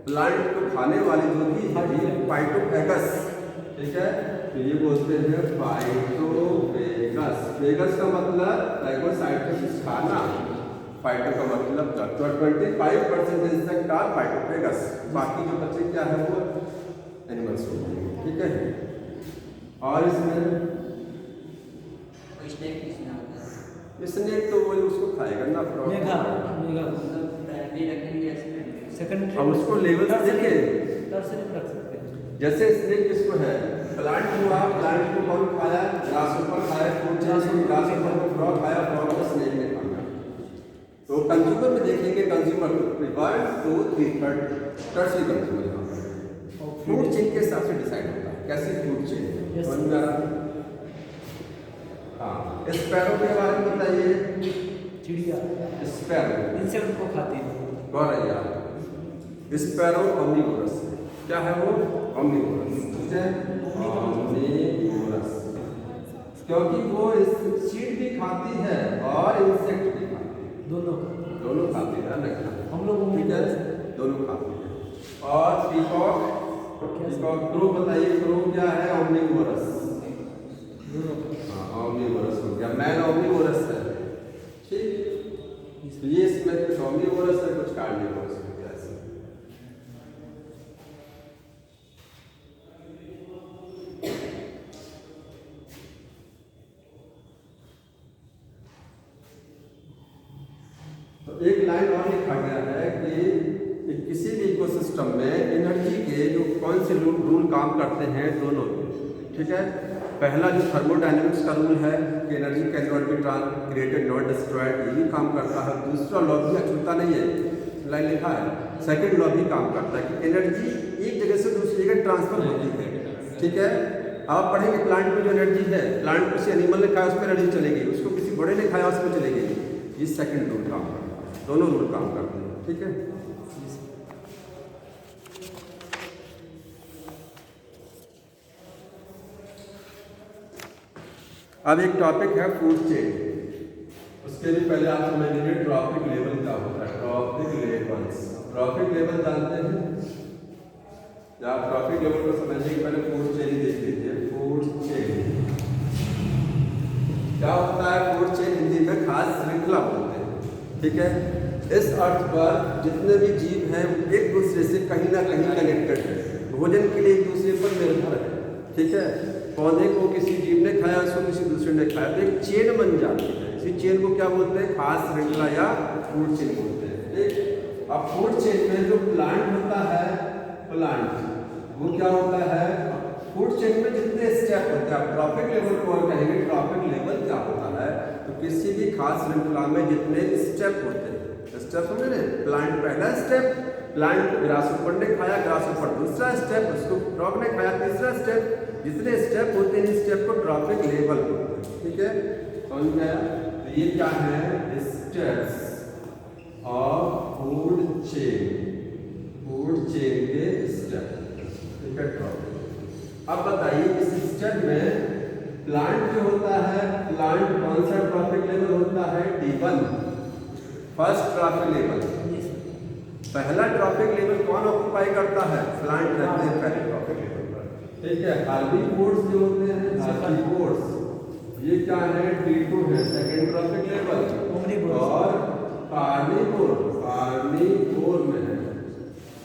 प्लांट को खाने वाली जो भी है फाइटोफैगस। ठीक है, तो ये बोलते हैं फाइटोफैगस। फेगस का मतलब फाइटोसाइटोसिस खाना, फाइटो का मतलब तो 25% इंसेक्ट आर फाइटोफैगस। बाकी जो बच्चे क्या है वो एनिमल्स हो गए। ठीक है, और इसमें स्नेक तो वो उसको खाएगा ना, अभी रखेंगे ऐसे सेकंड अब उसको लेवल से देखिए, टर्सरी में रख सकते हैं। जैसे स्नेक किसको है, प्लांट हुआ, प्लांट को कौन खाया, ग्रासहोपर खाया, फूड चेन ग्रासहोपर को फ्रॉग खाया, फ्रॉग को स्नेक ने खाया। तो कंज्यूमर में देखेंगे, कंज्यूमर 1 2 3 टर्सरी कंज्यूमर यहाँ पर फूड चेन के हिसाब से डिसाइड होता है। कैसी फूड चेन Yes. समझ में आ रहा? हाँ, स्पैरो के बारे में बताइए। चिड़िया स्पैरो इंसेक्ट को खाती है। कौन है यार? स्पैरो ओमनिवोरस है। क्या है वो? ओमनिवोरस, ठीक है, ओमनिवोरस, क्योंकि वो सीड भी खाती है और इंसेक्ट भी खाती है, दोनों खाती है ना, हम लोग ठीक है, दोनों खाती है। और पीकॉक, पीकॉक क्रो बताइए, क्रो क्या है? ओमनिवोरस, हाँ ओमनिवोरस हो गया, मैन ओमनिवोरस है, ठीक। ये इसमें कुछ ओमनिवोरस है, कुछ कार्निवोरस है, ऐसे। तो एक लाइन और लिखा गया है कि किसी भी इकोसिस्टम में एनर्जी के जो कौन से रूल काम करते हैं, दोनों, ठीक है। पहला जो थर्मोडायनेमिक्स का रूल है कि energy can not be created not destroyed, ये भी काम करता है। दूसरा लॉ भी अछूता नहीं है, लाइन लिखा है, सेकंड लॉ भी काम करता है कि एनर्जी एक जगह से दूसरी जगह ट्रांसफर होती है, ठीक है। आप पढ़ेंगे प्लांट में जो एनर्जी है, प्लांट किसी एनिमल ने खाया उस पर एनर्जी चलेगी, उसको किसी बड़े ने खाया उस पर चलेगी। ये सेकंड रूल काम करता है, दोनों रूल काम करते हैं, ठीक है। अब एक टॉपिक है फूड चेन, उसके लिए पहले आप समझ लीजिए ट्रॉपिक लेवल क्या होता है। ट्रॉपिक लेवल्स, ट्रॉपिक लेवल जानते हैं? जब आप ट्रॉपिक लेवल को समझने के पहले फूड चेन ही देख लीजिए। फूड चेन क्या होता है? फूड चेन हिंदी में खास श्रृंखला बोलते हैं, ठीक है। इस अर्थ पर जितने भी जीव हैं एक दूसरे से कहीं ना कहीं कनेक्टेड है, भोजन के लिए एक दूसरे पर निर्भर है, ठीक है। पौधे को किसी जीव ने खाया, उसको किसी दूसरे ने खाया, तो एक चेन बन जाती है। इसी चेन को क्या बोलते हैं? खास श्रृंखला या फूड चेन बोलते हैं, ठीक। अब फूड चेन में जो प्लांट होता है, प्लांट वो क्या होता है? फूड चेन में जितने स्टेप होते हैं, आप ट्रॉपिक लेवल को और कहेंगे ट्रॉपिक लेवल क्या होता है, तो किसी भी खास श्रृंखला में जितने स्टेप होते हैं, स्टेप समझ रहे? प्लांट पहला स्टेप, प्लांट को ग्रासहोपर ने खाया, ग्रासहोपर दूसरा स्टेप, उसको फ्रॉग ने खाया तीसरा स्टेप, जितने स्टेप होते हैं इस स्टेप को ट्रॉपिक लेवल बोलते हैं, ठीक है, समझ में आया? तो ये क्या है? Steps of food chain, food chain के स्टेप, ठीक है, ट्रॉपिक। अब बताइए इस स्टेप में प्लांट जो होता है, प्लांट कौन सा ट्रॉपिक लेवल होता है? T1, first trophic level. पहला ट्रॉपिक लेवल कौन ऑक्यूपाई करता है? प्लांट रहते हैं पहले ट्रॉपिक लेवल पर, ठीक है। हार्बीवोर्स जो होते हैं, हार्बीवोर्स, ये क्या है? T2 है, सेकंड ट्रॉपिक लेवल। और कार्निवोर, कार्निवोर में है,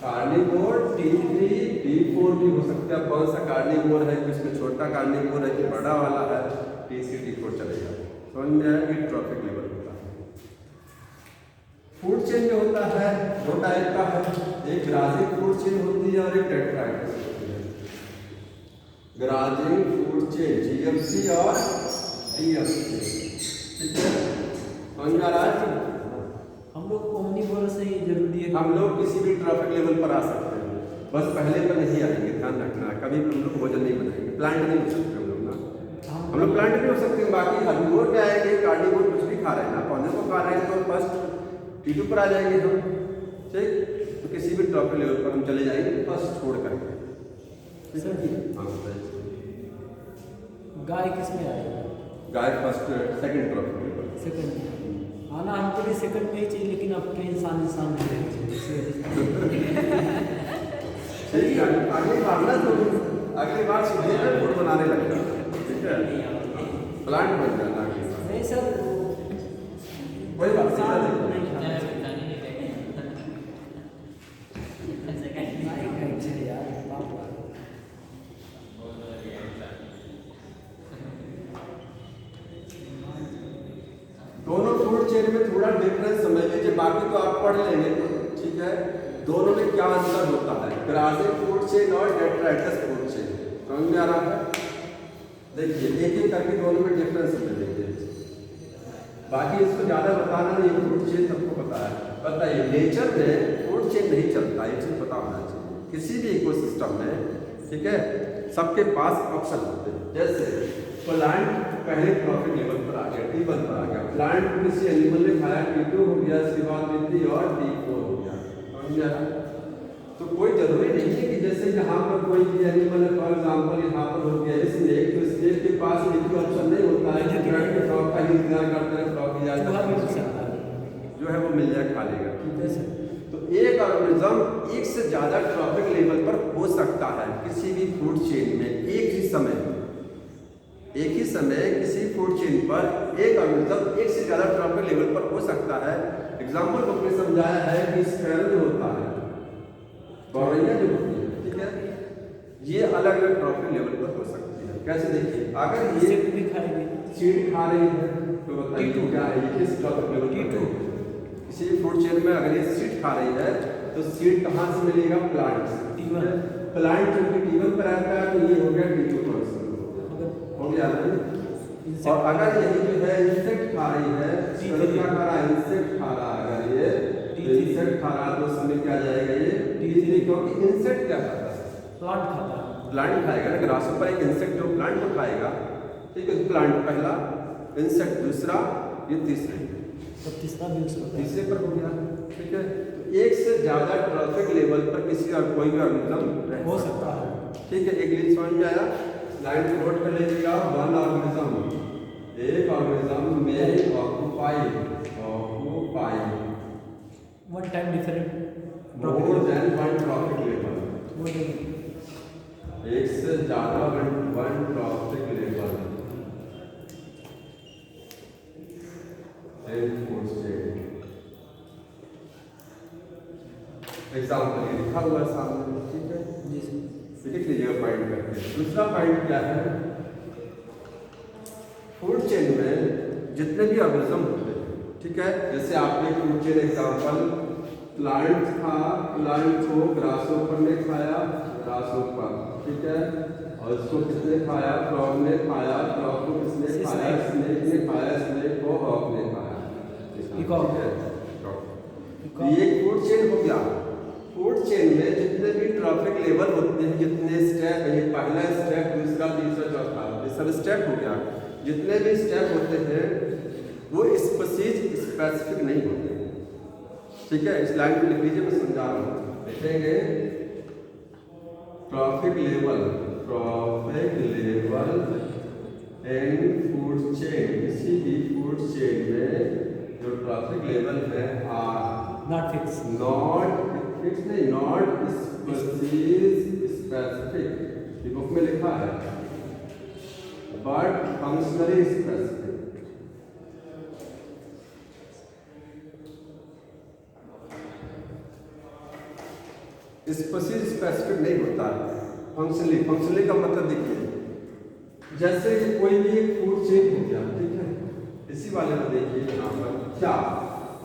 कार्निवोर T3 T4 भी हो सकता है। कौन सा कार्निवोर है, किसमें छोटा कार्निवोर है कि बड़ा वाला है, T3 T4 चलेगा, समझ में आया? कि ट्रॉपिक लेवल होता है। फूड चेन जो होता है दो टाइप का है, एक ग्राजिंग फूड चेन होती है और एक टेट्राइडल होती है। ग्राजिंग फूड चेन GFC और TFC, ठीक है, समझ में आ रहा है? हम लोग ओमनिवोरस से ही जरूरी है। हम लोग किसी भी ट्रॉपिक लेवल पर आ सकते हैं, बस पहले पर नहीं आएंगे, ध्यान रखना। कभी भी हम लोग भोजन नहीं बनाएंगे, प्लांट नहीं हो सकते हम लोग ना, हम लोग प्लांट नहीं हो सकते। बाकी हर्बीवोर क्या है कि कार्निवोर कुछ भी खा रहे हैं ना, पौधे को खा रहे हैं, तो फर्स्ट T2 पर आ जाएंगे हम, ठीक। तो किसी भी ट्रॉपिक लेवल पर हम चले जाएंगे फर्स्ट छोड़ करके, ठीक है। हाँ, गाय किसमें आएगा? गाय first, second trophic level, second. आना हमको भी सेकंड में ही चाहिए, लेकिन अब के इंसान नहीं ठीक है। आगे बढ़ना तो अगली बार सीधे फूड बनाने लगता है, ठीक है, प्लांट बन जाना नहीं सर, कोई बात नहीं। दोनों फूड चेन में थोड़ा डिफरेंस समझ लीजिए, बाकी तो आप पढ़ लेंगे, तो है, दोनों में क्या अंतर होता है, ग्रासिक फूड चेन और डेट्राइटस फूड चेन। समझ में आ रहा है? देखिए एक एक करके दोनों में डिफरेंस मिलेंगे। बाकी इसको ज़्यादा बताना नहीं, फूड चेन सबको पता है। बताइए नेचर में फूड चेन नहीं चलता, ये चीज़ पता होना चाहिए। किसी भी इकोसिस्टम में, ठीक है, सबके पास ऑप्शन होते हैं। जैसे प्लांट पहले ट्रॉफिक लेवल पर आ गया, T1 पर आ गया, प्लांट किसी एनिमल ने खाया, T2 हो गया, इसके बाद T3 और T4 हो गया। समझ में आ रहा? तो कोई जरूरी नहीं है कि जैसे यहाँ पर कोई भी एनिमल है, फॉर एग्जाम्पल यहाँ पर हो गया स्नेक, तो स्नेक के पास एक भी ऑप्शन नहीं होता है कि ब्रेड के फ्रॉग का इंतजार करते हैं, फ्रॉग की जाए जो है वो मिल जाए, खा लेगा। ठीक है सर। तो एक ऑर्गेनिज्म एक से ज़्यादा ट्रॉफिक लेवल पर हो सकता है किसी भी फूड चेन में। एक ही समय किसी फूड चेन पर एक ऑर्गेनिज्म एक से ज़्यादा ट्रॉफिक लेवल पर हो सकता है। एग्जाम्पल को हमने समझाया है कि स्पैरो जो होता है, गौरैया जो होती है, ठीक है, ये अलग अलग ट्रॉफिक लेवल पर हो सकती है। कैसे? देखिए अगर ये भी खाएगी, सीड खा रही है, तो बताइए क्या है, ये किस ट्रॉफिक लेवल T2। किसी फूड चेन में अगर ये सीड खा रही है तो सीड कहाँ से मिलेगा? प्लांट से। T1 प्लांट चूंकि T1 पर रहता है तो ये हो गया T2 पर हो गया ना। और अगर यही जो है इंसेक्ट खा रही है, क्या खा रहा है? इंसेक्ट खा रहा है। अगर ये इंसेक्ट खा रहा है तो उसमें क्या जाएगा? ये T3, क्योंकि इंसेक्ट क्या खाता है? प्लांट खाता है। प्लांट खाएगा ना, ग्रासों पर एक इंसेक्ट जो प्लांट को खाएगा, ठीक है, प्लांट पहला, इंसेक्ट दूसरा, ये तीसरे, तो तीसरे पर हो गया। ठीक है, तो एक से ज्यादा ट्रॉफिक लेवल पर किसी और कोई भी ऑर्गेनिज्म हो सकता है। ठीक है, एक लिस्ट समझ में आया? लाइन को नोट कर लीजिएगा। वन ऑर्गेनिज्म, एक ऑर्गेनिज्म में occupy one time different more than one trophic level, एक से ज्यादा वन ट्रॉफिक लेवल एग्जाम्पल ये लिखा हुआ है सामने। ठीक है जी, लिख लीजिएगा पॉइंट करके। दूसरा पॉइंट क्या है? फूड चेन में जितने भी ऑर्गेनिज्म होते हैं, ठीक है, जैसे आपने फूड चेन एग्जाम्पल प्लांट था, प्लांट को ग्रासहोपर ने खाया, ग्रासहोपर, ठीक है, और इसको किसने खाया? फ्रॉग ने खाया, फ्रॉग को किसने खाया? स्नेक ने खाया, स्नेक को हॉक ने खाया। ये फूड चेन हो गया। फूड चेन में जितने भी ट्रॉफिक लेवल होते हैं, जितने स्टेप है, पहला स्टेप, दूसरा, तीसरा, चौथा, ये सब स्टेप हो गया। जितने भी स्टेप होते हैं वो स्पीशीज स्पेसिफिक नहीं होते। ठीक है, इस लाइन को लिख लीजिए, मैं समझा रहा हूँ। लिखेंगे trophic level in food chain, किसी भी फूड चेन में जो ट्रॉफिक लेवल है आर नॉट फिक्स नहीं, नॉट स्पीशीज स्पेसिफिक, ये बुक में लिखा है, but functionally specific. Species specific नहीं होता, फंक्शनली का मतलब देखिए, जैसे कोई भी एक फूड चेन हो गया, ठीक है, इसी वाले में देखिए यहाँ पर क्या,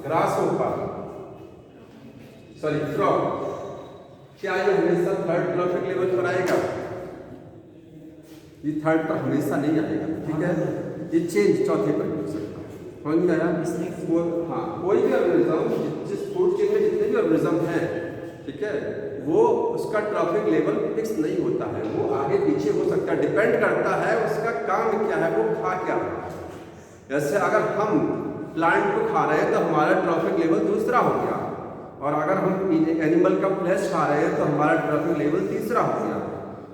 ग्रासहोपर, सॉरी फ्रॉग, क्या ये हमेशा थर्ड ट्रॉफिक लेवल पर आएगा? ये थर्ड पर हमेशा नहीं आएगा। ठीक है, ये चेंज चौथे पर हो सकता है। समझ में आया? हाँ, कोई भी ऑर्गेनिज्म, जिस फूड चेन में जितने भी ऑर्गेनिज्म हैं, ठीक है, वो उसका ट्रॉफिक लेवल फिक्स नहीं होता है, वो आगे पीछे हो सकता है, डिपेंड करता है उसका काम क्या है, वो खा क्या रहा है। जैसे अगर हम प्लांट को खा रहे हैं तो हमारा ट्रॉफिक लेवल दूसरा हो गया, और अगर हम एनिमल का फ्लैश खा रहे हैं तो हमारा ट्रॉफिक लेवल तीसरा हो गया।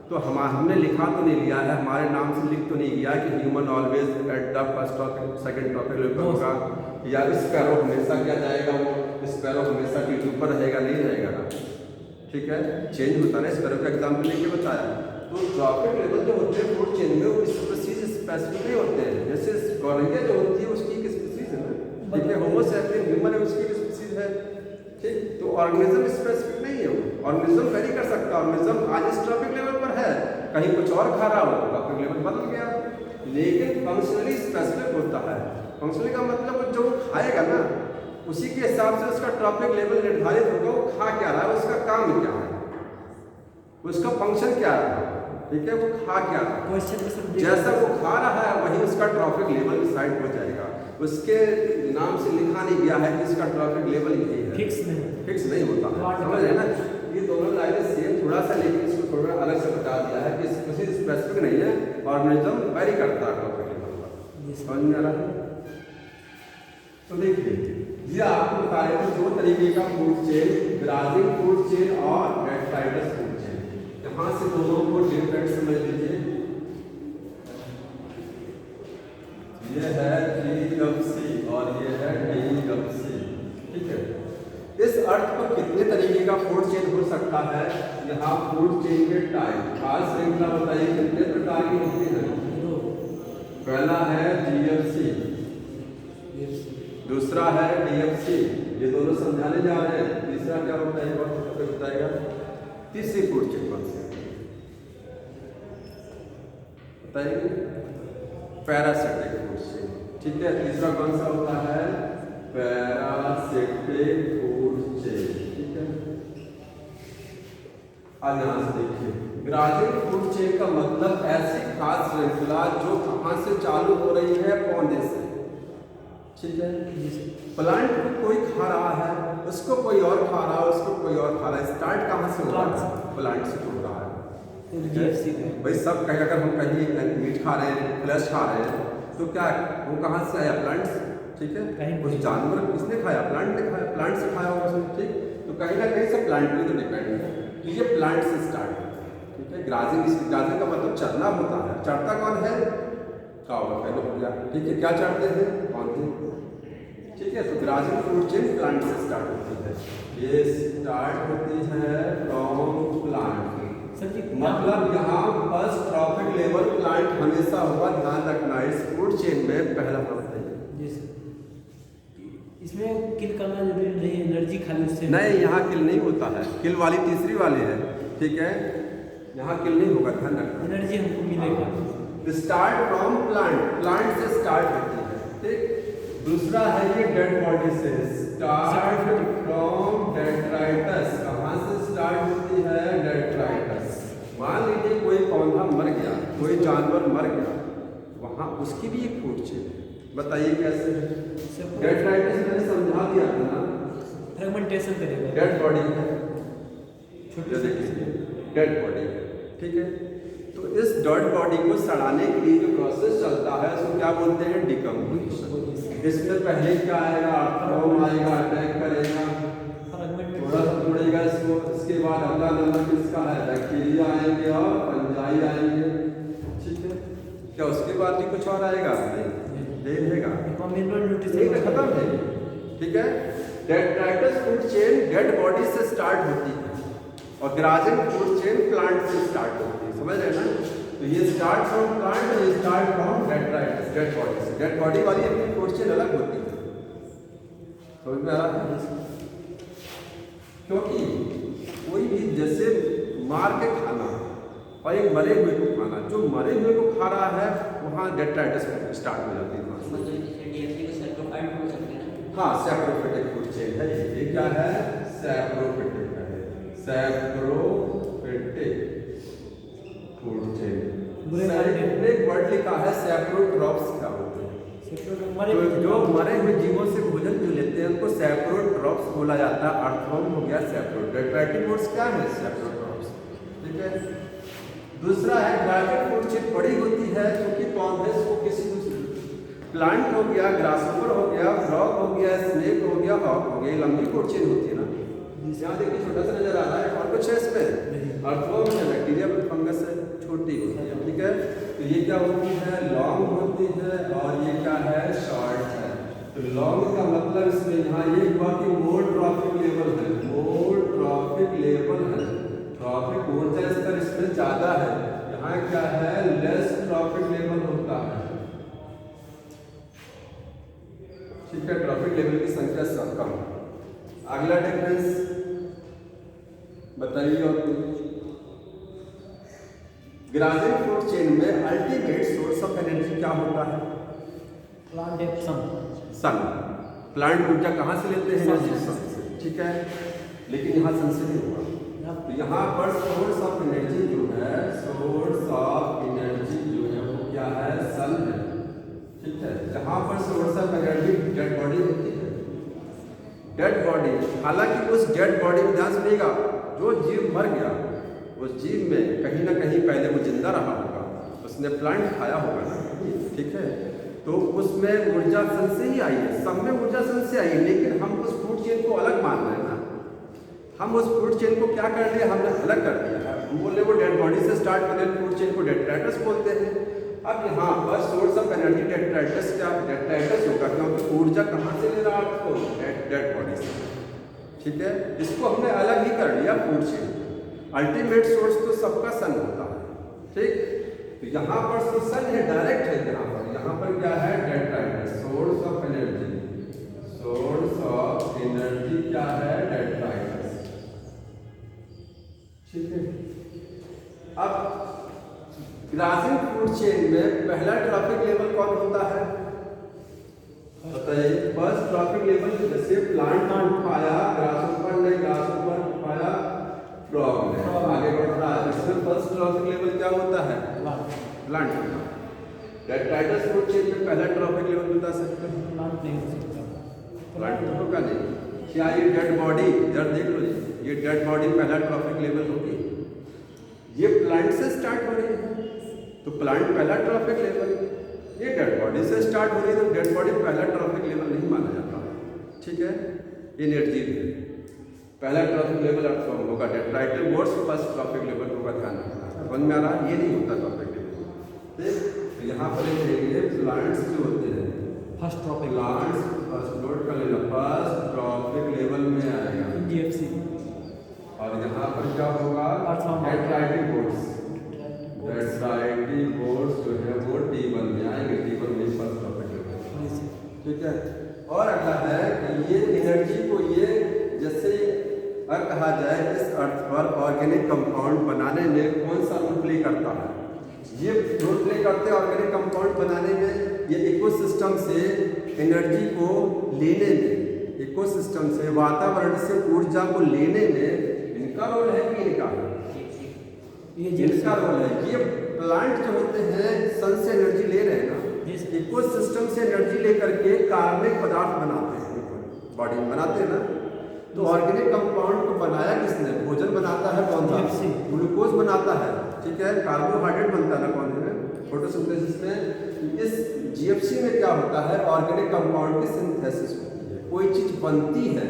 तो हमने लिखा तो नहीं लिया है, हमारे नाम से लिख तो नहीं गया कि human always at the first trophic second trophic level होगा, या स्पैरो हमेशा क्या जाएगा, वो स्पैरो हमेशा T2 पर रहेगा, नहीं रहेगा ना। ठीक है, चेंज होता है ना, स्पैरो का एग्जाम्पल लेके बताया। तो ट्रॉफिक लेवल जो होते हैं फूड चेन में वो स्पीशीज स्पेसिफिक नहीं होते हैं। जैसे गौरैया जो होती है उसकी एक स्पीशीज है ना, ठीक है, होमो सैपियन ह्यूमन है, उसकी एक स्पीशीज है। ठीक, तो ऑर्गेनिज्म स्पेसिफिक नहीं है, वो ऑर्गेनिज्म वेरी कर सकता है। ऑर्गेनिज्म आज इस ट्रॉफिक लेवल पर है, कहीं कुछ और खा रहा हो, ट्रॉफिक लेवल बदल गया, लेकिन फंक्शनली स्पेसिफिक होता है। फंक्शनली का मतलब जो खाएगा ना, उसी के हिसाब से उसका ट्रॉफिक लेवल निर्धारित होगा, वो खा क्या रहा है, उसका काम क्या है, उसका फंक्शन क्या है, ठीक है, वो खा क्या रहा है। क्वेश्चन में सब जैसा वो खा रहा है वही उसका ट्रॉफिक लेवल डिसाइड हो जाएगा। उसके नाम से लिखा नहीं गया है कि इसका ट्रॉफिक लेवल यही है, फिक्स नहीं फिक्स नहीं होता है, समझ रहे ना। ये दोनों लाइनें सेम थोड़ा सा, लेकिन इसको थोड़ा अलग से बता दिया है कि किसी स्पेसिफिक नहीं है, ऑर्गेनिज्म वेरी करता है ट्रॉफिक लेवल का। समझ में आ रहा है? तो देखिए ये आपको बता रहे थे 2 तरीके का फूड चेन, ग्राजिंग फूड चेन और डेट्राइटस फूड चेन। यहाँ से दोनों को डिफरेंट समझ लीजिए। ये है GWC और ये है DWC, ठीक है। इस अर्थ पर कितने तरीके का फूड चेन हो सकता है? यहाँ फूड चेन के टाइप, खास श्रृंखला बताइए कितने प्रकार की होती है? पहला है GFC, दूसरा है DFC, ये दोनों समझाने जा रहे हैं। तीसरा क्या होता है बहुत बताएगा। तीसरी फूड चेन कौन सी बताइए? पैरासिटिक फूड चेन, ठीक है। तीसरा कौन सा होता है? पैरासिटिक फूड चेन, ठीक है। अब यहाँ से देखिए, ग्राजिंग फूड चेन का मतलब ऐसी खास श्रृंखला जो कहाँ से चालू हो रही है? पौधे से, ठीक है। प्लांट को कोई खा रहा है, उसको कोई और खा रहा है, उसको कोई और खा रहा है। स्टार्ट कहाँ से हो रहा है? प्लांट से हो रहा है। भाई सब कहीं, अगर हम कहीं मीट खा रहे हैं, फ्लैश खा रहे हैं, तो क्या वो कहाँ से आया? प्लांट से, ठीक है। कुछ जानवर किसने खाया? प्लांट ने खाया, प्लांट से खाया होगा उसने, ठीक। तो कहीं ना कहीं से प्लांट पे तो डिपेंड है। तो ये प्लांट से स्टार्ट है, ठीक है। ग्राजिंग का मतलब चरना होता है। चरता कौन है? काऊ बफेलो हो गया, ठीक है। क्या चढ़ते हैं? पौधे, ठीक है। तो ग्राजिंग फूड चेन प्लांट से स्टार्ट होती है। ये स्टार्ट होती है फ्रॉम प्लांट, मतलब यहाँ फर्स्ट ट्रॉफिक लेवल प्लांट हमेशा होगा, ध्यान रखना। इस फूड चेन में पहला होता है जी सर। इसमें किल करना जरूरी नहीं, एनर्जी खाली उससे नहीं, यहाँ किल नहीं होता है। किल वाली तीसरी वाली है, ठीक है। यहाँ किल नहीं होगा, ध्यान रखना। एनर्जी हमको मिलेगा। स्टार्ट फ्रॉम प्लांट, प्लांट से स्टार्ट होती है, ठीक। दूसरा है ये डेड बॉडी से, स्टार्ट फ्रॉम डेट्राइटस। कहाँ से स्टार्ट होती है? डेट्राइटस। मान लीजिए कोई पौधा मर गया, कोई जानवर मर गया, वहाँ उसकी भी एक फूड चेन है। बताइए कैसे? डेट्राइटस मैंने समझा दिया था ना, फ्रेगमेंटेशन करेगा। डेड बॉडी है, छोटे देखिए डेड बॉडी, ठीक है। तो इस डेड बॉडी को सड़ाने के लिए जो प्रोसेस चलता है उसको क्या बोलते हैं? डिकम्पोजिशन। इसमें पहले क्या आएगा? आर्थ्रोम आएगा, अटैक करेगा, थोड़ा सा तोड़ेगा इसको। इसके बाद अगला नंबर किसका है? बैक्टीरिया आएंगे और फंजाई आएंगे, ठीक है। क्या उसके बाद भी कुछ और आएगा? नहीं रहेगा, खत्म है, ठीक है। Detritus food chain dead body से स्टार्ट होती है और ग्राजिंग फूड चेन प्लांट से स्टार्ट होती है, समझ रहे ना। तो ये स्टार्ट फ्रॉम प्लांट और ये start from detritus, dead body से। डेड बॉडी वाली अपनी फूड चेन अलग होती है, समझ में आ रहा है? क्योंकि कोई भी जैसे मार के खाना और एक मरे हुए को खाना, जो मरे हुए को खा रहा है वहाँ डेट्राइटस स्टार्ट हो जाती है। हाँ, सैप्रोफिटिक फूड चेन है ये। क्या है? सैप्रोफिटिक है, सैप्रोफिटिक फूड चेन। एक वर्ड लिखा है सैप्रोट्रॉप्स, क्या होते हैं? तो जो मरे हुए जीवों से भोजन जो लेते हैं उनको सैप्रोट्रॉप्स बोला जाता है। आर्थ्रोम हो गया सैप्रो, डेट्राइटिक फूड्स क्या है? सैप्रोट्रॉप्स, ठीक है। दूसरा है ग्राजिंग फूड चेन बड़ी होती है क्योंकि पौधे को किसी दूसरे प्लांट हो गया, ग्रासहोपर हो गया, फ्रॉग हो गया, स्नेक हो गया, हॉक हो गया, लंबी फूड चेन होती है ना। यहाँ देखिए छोटा सा नजर आ रहा है, और कुछ है इसमें? अर्थवॉर्म है, बैक्टीरिया फंगस है, छोटी होती है, ठीक है। तो ये क्या होती है? लॉन्ग होती है और ये क्या है? शॉर्ट है। तो लॉन्ग का मतलब इसमें यहाँ ये हुआ कि मोर ट्रॉफिक लेवल है, मोर ट्रॉफिक लेवल है, ट्रॉफिक ऊर्जा स्तर इसमें ज्यादा है। यहाँ क्या है? लेस ट्रॉफिक लेवल होता है, ठीक है। ट्रॉफिक लेवल की संख्या सब कम। अगला डिफरेंस बताइए। और ग्राजिंग फूड चेन में अल्टीमेट सोर्स ऑफ एनर्जी क्या होता है? प्लांट सन, सन, प्लांट ऊर्जा कहाँ से लेते हैं? एनर्जी सन से, ठीक है। लेकिन यहाँ सन से नहीं होगा, तो यहाँ पर सोर्स ऑफ एनर्जी जो है, सोर्स ऑफ एनर्जी जो है वो क्या है? सन है, ठीक है। जहाँ पर source of energy dead body होती है, डेड बॉडी, हालांकि उस डेड बॉडी में ध्यान सुनिएगा, जो जीव मर गया उस जीव में कहीं ना कहीं पहले वो जिंदा रहा होगा, उसने प्लांट खाया होगा ना, ठीक है। तो उसमें ऊर्जा सन से ही आई है, सब में ऊर्जा सन से आई है, लेकिन हम उस फूड चेन को अलग मान रहे हैं ना। हम उस फूड चेन को क्या कर लिया? हमने अलग कर दिया। हम बोले वो डेड बॉडी से स्टार्ट बने फूड चेन को डेट्राइटस बोलते हैं। अब यहाँ पर सोर्स ऑफ एनर्जी डेट्राइटस क्या? डेट्राइटस होगा, क्योंकि ऊर्जा कहाँ से ले रहा है आपको? डेड बॉडी से, ठीक है। इसको हमने अलग ही कर लिया फूड चेन। अल्टीमेट सोर्स तो सबका सन होता है, ठीक। तो यहाँ पर तो सन है, डायरेक्ट है। यहाँ पर क्या है? Detritus, source of energy, source of energy क्या है? डेट्राइटस, ठीक है। अब ग्रासिंग फूड चेन में पहला ट्रॉफिक लेवल कौन होता है? बताइए। फर्स्ट ट्रॉफिक लेवल, जैसे प्लांट उठाया, ग्रासहोपर ने ग्रासहोपर उठाया, फ्रॉग ने आगे बढ़ रहा है, इसमें फर्स्ट ट्रॉफिक लेवल क्या होता है? प्लांट होता है। डेट्राइटस फूड चेन में पहला ट्रॉफिक लेवल बता सकते हैं? प्लांट नहीं हो सकता, प्लांट तो होगा नहीं। क्या ये डेड बॉडी, इधर देख लो जी, ये डेड बॉडी पहला ट्रॉफिक लेवल होगी, ये प्लांट से स्टार्ट हो रही है तो प्लांट पहला ट्रॉफिक लेवल, ये डेड बॉडी से स्टार्ट हो रही है तो डेड बॉडी पहला ट्रॉफिक लेवल नहीं माना जाता, ठीक है। ये निर्जीव है, पहला ट्रॉफिक लेवल अर्थ होगा detrital boards, first trophic level होगा, ध्यान रखना। समझ में आ रहा? ये नहीं होता ट्रॉफिक लेवल, ठीक। तो यहाँ पर देखेंगे प्लांट्स जो होते हैं, first trophic plants first note कर लेना, फर्स्ट ट्रॉफिक लेवल में आएगा DFC, और यहाँ पर क्या होगा? डेट्राइटिक बोर्ड्स, डेट्राइटिक बोर्ड्स जो है वो T1 में आएंगे, T1 में फर्स्ट ट्रॉफिक लेवल, ठीक है। और अगला है कि ये एनर्जी को ये जैसे कहा जाए इस अर्थ पर ऑर्गेनिक कंपाउंड बनाने में कौन सा रोल प्ले करता है? ये रोल प्ले करते हैं ऑर्गेनिक कंपाउंड बनाने में, ये इकोसिस्टम से एनर्जी को लेने में, इकोसिस्टम से वातावरण से ऊर्जा को लेने में इनका रोल है कि इनका? ये जिसका रोल है। ये प्लांट जो होते हैं सन से एनर्जी ले रहे हैं ना, इकोसिस्टम से एनर्जी लेकर के कार्बनिक पदार्थ बनाते हैं, बॉडी में बनाते हैं ना। तो ऑर्गेनिक कंपाउंड को बनाया किसने? भोजन बनाता है कौन सा? ग्लूकोज बनाता है, ठीक है। कार्बोहाइड्रेट बनता है ना कौन है? फोटोसिंथेसिस में। इस जीएफसी में क्या होता है? ऑर्गेनिक कंपाउंड की सिंथेसिस होती है, कोई चीज बनती है,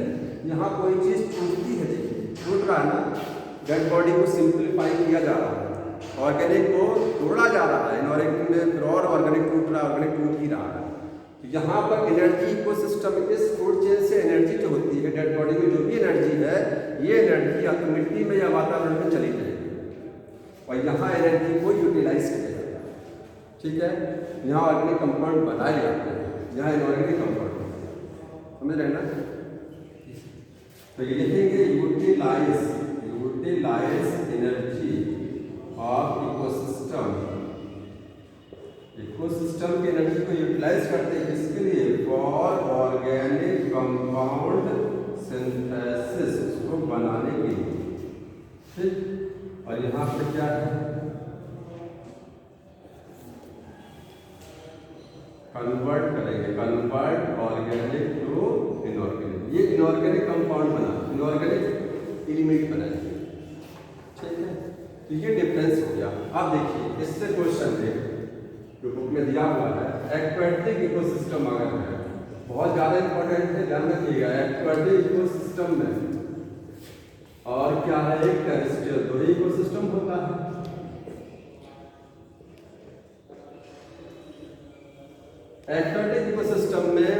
यहाँ कोई चीज टूटती है, देखिए टूट रहा है ना, डेड बॉडी को सिंप्लीफाई किया जा रहा है, ऑर्गेनिक को तोड़ा जा रहा है, इनऑर्गेनिक में फिर और ऑर्गेनिक टूट रहा है, ऑर्गेनिक टूट ही रहा है। यहाँ पर एनर्जी इकोसिस्टम, इस फूड चेन से एनर्जी जो होती है डेड बॉडी में, जो भी एनर्जी है, ये एनर्जी या तो मिट्टी में या वातावरण में चली जाएगी और यहाँ एनर्जी को यूटिलाइज किया जाएगा, ठीक है। यहाँ ऑर्गेनिक कंपाउंड बनाए जाते हैं, यहाँ इनऑर्गेनिक कंपाउंड, समझ रहे हैं ना। तो ये लिखेंगे utilise energy of ecosystem, ecosystem की एनर्जी को यूटिलाइज करते हैं किसके लिए? फॉर ऑर्गेनिक कंपाउंड सिंथेसिस, उसको बनाने के लिए, ठीक। और यहाँ पे क्या है? कन्वर्ट करेंगे, कन्वर्ट ऑर्गेनिक टू इनऑर्गेनिक, ये इनऑर्गेनिक कंपाउंड बना, इनऑर्गेनिक एलिमेंट बनाएंगे, ठीक है। तो ये डिफरेंस हो गया। अब देखिए इससे क्वेश्चन देख जो बुक में दिया हुआ है, एक्वेटिक इकोसिस्टम अगर है, बहुत ज़्यादा इंपॉर्टेंट है, ध्यान रखिएगा। एक्वेटिक इकोसिस्टम में और क्या है? एक टेरेस्ट्रियल, दो ही इकोसिस्टम होता है। एक्वेटिक इकोसिस्टम में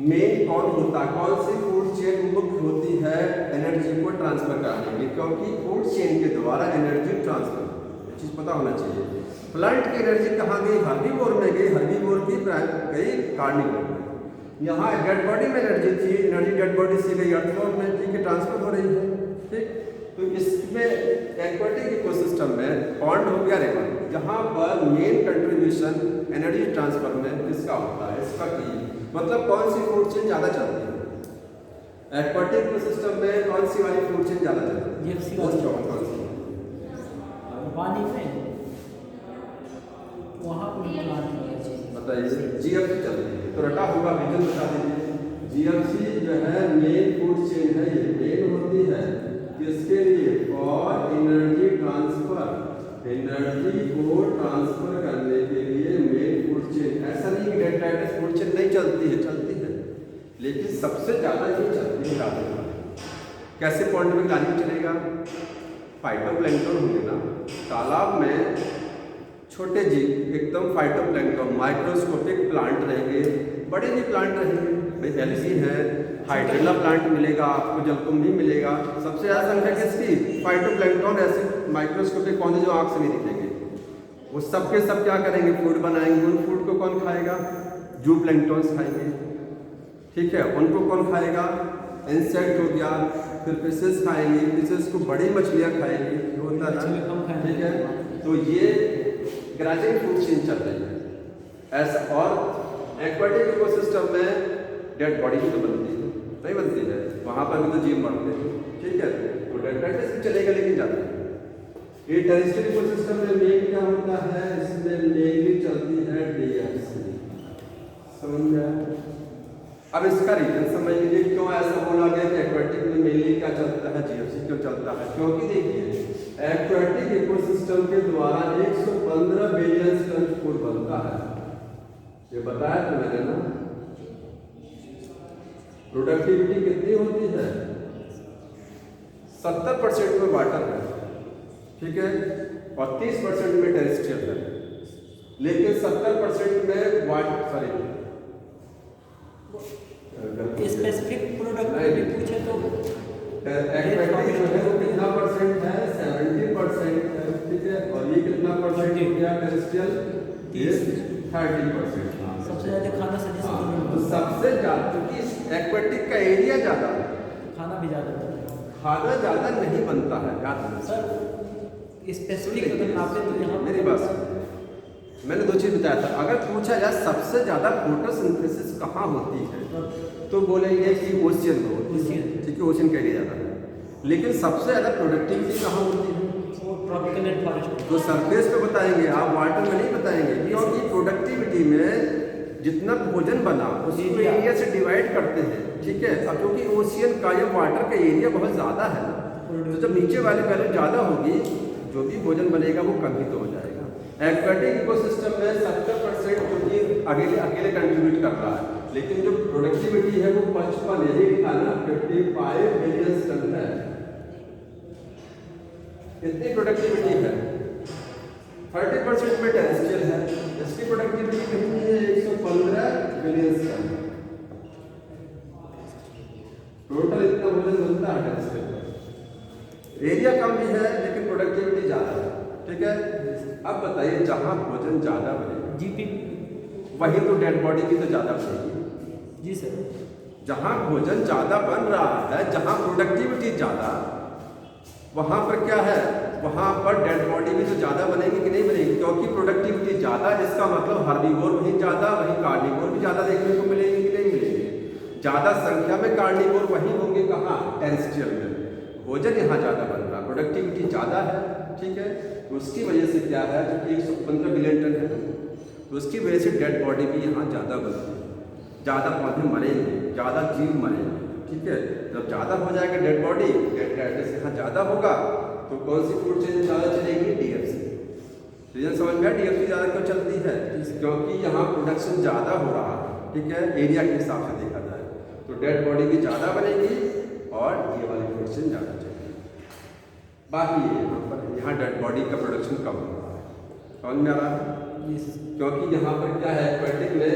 मेन कौन होता है? कौन सी फूड चेन मुख्य होती है एनर्जी को ट्रांसफर करने की? क्योंकि फूड चेन के द्वारा एनर्जी ट्रांसफर, चीज पता होना चाहिए। प्लांट की एनर्जी कहाँ गई? हर्बीवोर में गई, हर्बीवोर की गई कार्निवोर में। यहाँ डेड बॉडी में एनर्जी थी, एनर्जी डेड बॉडी से गई अर्थफॉर्म में, ठीक है, ट्रांसफर हो रही है, ठीक। तो इसमें एक्वेटिक इकोसिस्टम में पॉन्ड हो गया रिवर, जहाँ पर मेन कंट्रीब्यूशन एनर्जी ट्रांसफर में किसका होता है? इसका की मतलब कौन सी फूड चेन ज़्यादा चलती है? एक्वाटिक इकोसिस्टम में कौन सी वाली फूड चेन ज़्यादा चलती है? जीएफसी कौन वाली। सी? पानी में वहाँ पर प्लांट लगा चाहिए। बताइए। जीएफसी चलती है तो रटा होगा, रीजन बता दीजिए। जीएफसी जो है मेन फूड चेन है, ये मेन होती है किसके लिए? फॉर एनर्जी ट्रांसफर, एनर्जी को ट्रांसफर करने के लिए मेन फूड चेन। ऐसा नहीं कि डेट्राइटिस फूड चेन नहीं चलती है, चलती है, लेकिन सबसे ज़्यादा ये चलती है ग्राजिंग में। कैसे पॉइंट में ग्राजिंग चलेगा? फाइटोप्लैंक्टन होंगे ना तालाब में, छोटे जीव एकदम फाइटोप्लैंक्टन माइक्रोस्कोपिक प्लांट रहेंगे, बड़े भी प्लांट रहेंगे भाई, एल्गी है, हाइड्रेला प्लांट मिलेगा आपको, जलकुंभी मिलेगा। सबसे ज़्यादा संख्या किसकी? फाइटोप्लैंक्टन, ऐसे माइक्रोस्कोपिक पौधे जो आँख से नहीं दिखेंगे, वो सब के सब क्या करेंगे? फूड बनाएंगे। उन फूड को कौन खाएगा? जू प्लैंक्टन्स खाएंगे, ठीक है। उनको कौन खाएगा? इंसेक्ट हो गया, फिर फिशेस खाएंगे, फिशेस को बड़ी मछलियाँ खाएंगी, होता है, ठीक है। तो ये ग्राजिंग फूड चेन चल रही है ऐसा। और एक्वाटिक इकोसिस्टम में डेड बॉडी भी तो बनती है, नहीं बनती है? वहाँ पर भी तो जीव मरते हैं, ठीक है। तो डेट्राइटिस भी चलेगा, लेकिन जाता है। ये टेरेस्ट्रियल इकोसिस्टम में मेन क्या होता है? इसमें मेनली चलती है डीएफसी, समझ गया? अब इसका रीजन समझ लीजिए क्यों ऐसा बोला गया कि एक्वाटिक में मेनली क्या चलता है, जीएफसी क्यों चलता है? क्योंकि देखिए एक्वाटिक इकोसिस्टम के द्वारा 115 बिलियन टन फूड बनता है, ये बताया तो मैंने ना। प्रोडक्टिविटी कितनी होती है? 70% में वाटर है, ठीक है, और 30% में टेरेस्ट्रियल है। लेकिन 70% में स्पेसिफिक प्रोडक्ट पूछे तो एक्वाटिक जो है वो कितना परसेंट है? 70% है, ठीक है। और ये कितना परसेंट हो गया? टेरेस्ट्रियल 30%। सबसे ज़्यादा खाना सजेस्ट तो सबसे ज़्यादा, क्योंकि एक्वाटिक का एरिया ज़्यादा है, खाना भी ज़्यादा बनता है। खाना ज़्यादा नहीं बनता है, याद रखना। सर स्पेसिफिक अगर आपने तो यहाँ मेरी बात सुनो। मैंने दो चीज़ बताया था। अगर पूछा जाए सबसे ज़्यादा फोटोसिंथेसिस कहाँ होती है, तो बोलेंगे कि ओशियन में होती है, ठीक है, ओशियन का एरिया ज़्यादा है। लेकिन सबसे ज़्यादा प्रोडक्टिविटी कहाँ होती है? Tropical and forest. तो सरफेस पे बताएंगे आप, वाटर में नहीं बताएंगे, क्योंकि प्रोडक्टिविटी में जितना भोजन बना उसको एरिया से डिवाइड करते हैं, ठीक है। अब क्योंकि ओशियन का या वाटर का एरिया बहुत ज़्यादा है ना, तो जब नीचे वाली वैल्यू ज़्यादा होगी, जो भी भोजन बनेगा वो कम ही तो हो जाएगा। एक्वाटिक इकोसिस्टम में 70% क्योंकि अकेले कंट्रीब्यूट कर रहा है, लेकिन जो प्रोडक्टिविटी है वो 55, यही लिखा ना, 55 बिलियन टन है। कितनी प्रोडक्टिविटी है? 30% में टेरेस्ट्रियल है, इसकी प्रोडक्टिविटी कितनी है? 115 बिलियन टन। टोटल इतना भोजन बनता है टेरेस्ट्रियल पर। एरिया कम भी है लेकिन प्रोडक्टिविटी ज़्यादा है, ठीक है। अब बताइए जहाँ भोजन ज़्यादा बनेगा जीपी, वहीं तो डेड बॉडी भी तो ज़्यादा बनेगी। जी सर। जहाँ भोजन ज़्यादा बन रहा है, जहाँ प्रोडक्टिविटी ज़्यादा, वहाँ पर क्या है? वहाँ पर डेड बॉडी भी तो ज़्यादा बनेगी कि नहीं बनेगी? क्योंकि प्रोडक्टिविटी ज़्यादा, इसका मतलब हार्बिवोर वहीं ज़्यादा, वहीं कार्निवोर भी ज़्यादा देखने को मिलेंगे कि नहीं मिलेंगे? ज़्यादा संख्या में कार्निवोर वहीं होंगे, कहाँ? टेरेस्ट्रियल में। भोजन यहाँ ज़्यादा बन रहा, प्रोडक्टिविटी ज़्यादा है, ठीक है। तो उसकी वजह से क्या है? जो 115 बिलियन टन है, तो उसकी वजह से डेड बॉडी भी यहाँ ज़्यादा बनती है, ज़्यादा पौधे मरेंगे, ज़्यादा जीव मरेंगे, ठीक है। जब ज़्यादा हो जाएगा डेड बॉडी, डेट्राइटिस यहाँ ज़्यादा होगा, तो कौन सी फूड चेन ज़्यादा चलेगी? डीएफसी। रीजन समझ में? डीएफसी ज़्यादा क्यों चलती है? क्योंकि यहाँ प्रोडक्शन ज़्यादा हो रहा है, ठीक है, एरिया के हिसाब से देखा जाए तो डेड बॉडी भी ज़्यादा बनेगी और ये वाली फूड चेन ज़्यादा चलेगी। बाकी यहाँ डेड बॉडी का प्रोडक्शन कम हो रहा है, समझ में आ रहा है? क्योंकि यहाँ पर क्या है? एक्वाटिक में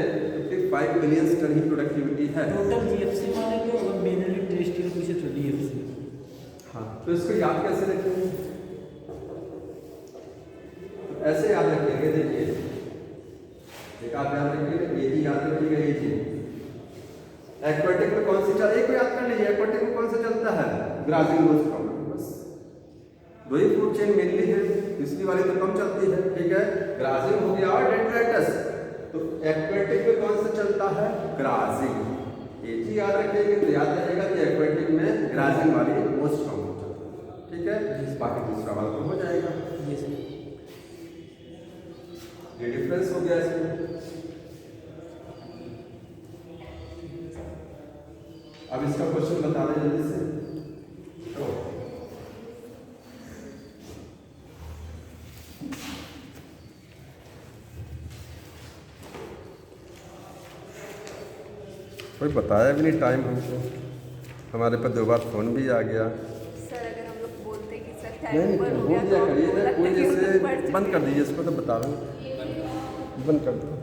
55 बिलियन टन ही प्रोडक्टिविटी है टोटल जीएफसी माने तो मेनली टेरेस्ट्रियल पूछे तो डीएफसी। हाँ, तो इसको याद कैसे रखेंगे? तो ऐसे याद रखेंगे, देखिए एक आप याद रखिएगा, ये भी याद रखिएगा, ये चीज एक्वाटिक में कौन सी चल, एक को याद कर लीजिए, एक्वाटिक में कौन सा चलता है? ग्राजिंग प्रॉब्लम, बस दो ही फूड चेन मेनली है, तीसरी वाली तो कम चलती है, ठीक है। ग्राजिंग हो गया और डेट्राइटिस। तो एक्वाटिक में कौन सा चलता है? ग्राजिंग। एक ही याद रखेंगे तो याद रहेगा कि एक्वेटिक में ग्राजिंग वाली मोस्ट कॉमन होता है। ठीक है, बाकी दूसरा वाला तो हो जाएगा। जी सर। ये डिफरेंस हो गया इसमें। अब इसका क्वेश्चन बता दें जल्दी से। तो कोई बताया भी नहीं टाइम हमको, हमारे पास 2 बार फोन भी आ गया। सर अगर हम लोग बोलते कि सर नहीं टाइम नहीं ऊपर हो बोल गया दिया तो करिए ना, लगता कोई है कि हम लोग जैसे बढ़ चुके बंद कर हैं। दीजिए इसको, तो बता रहा हूँ बंद कर दो।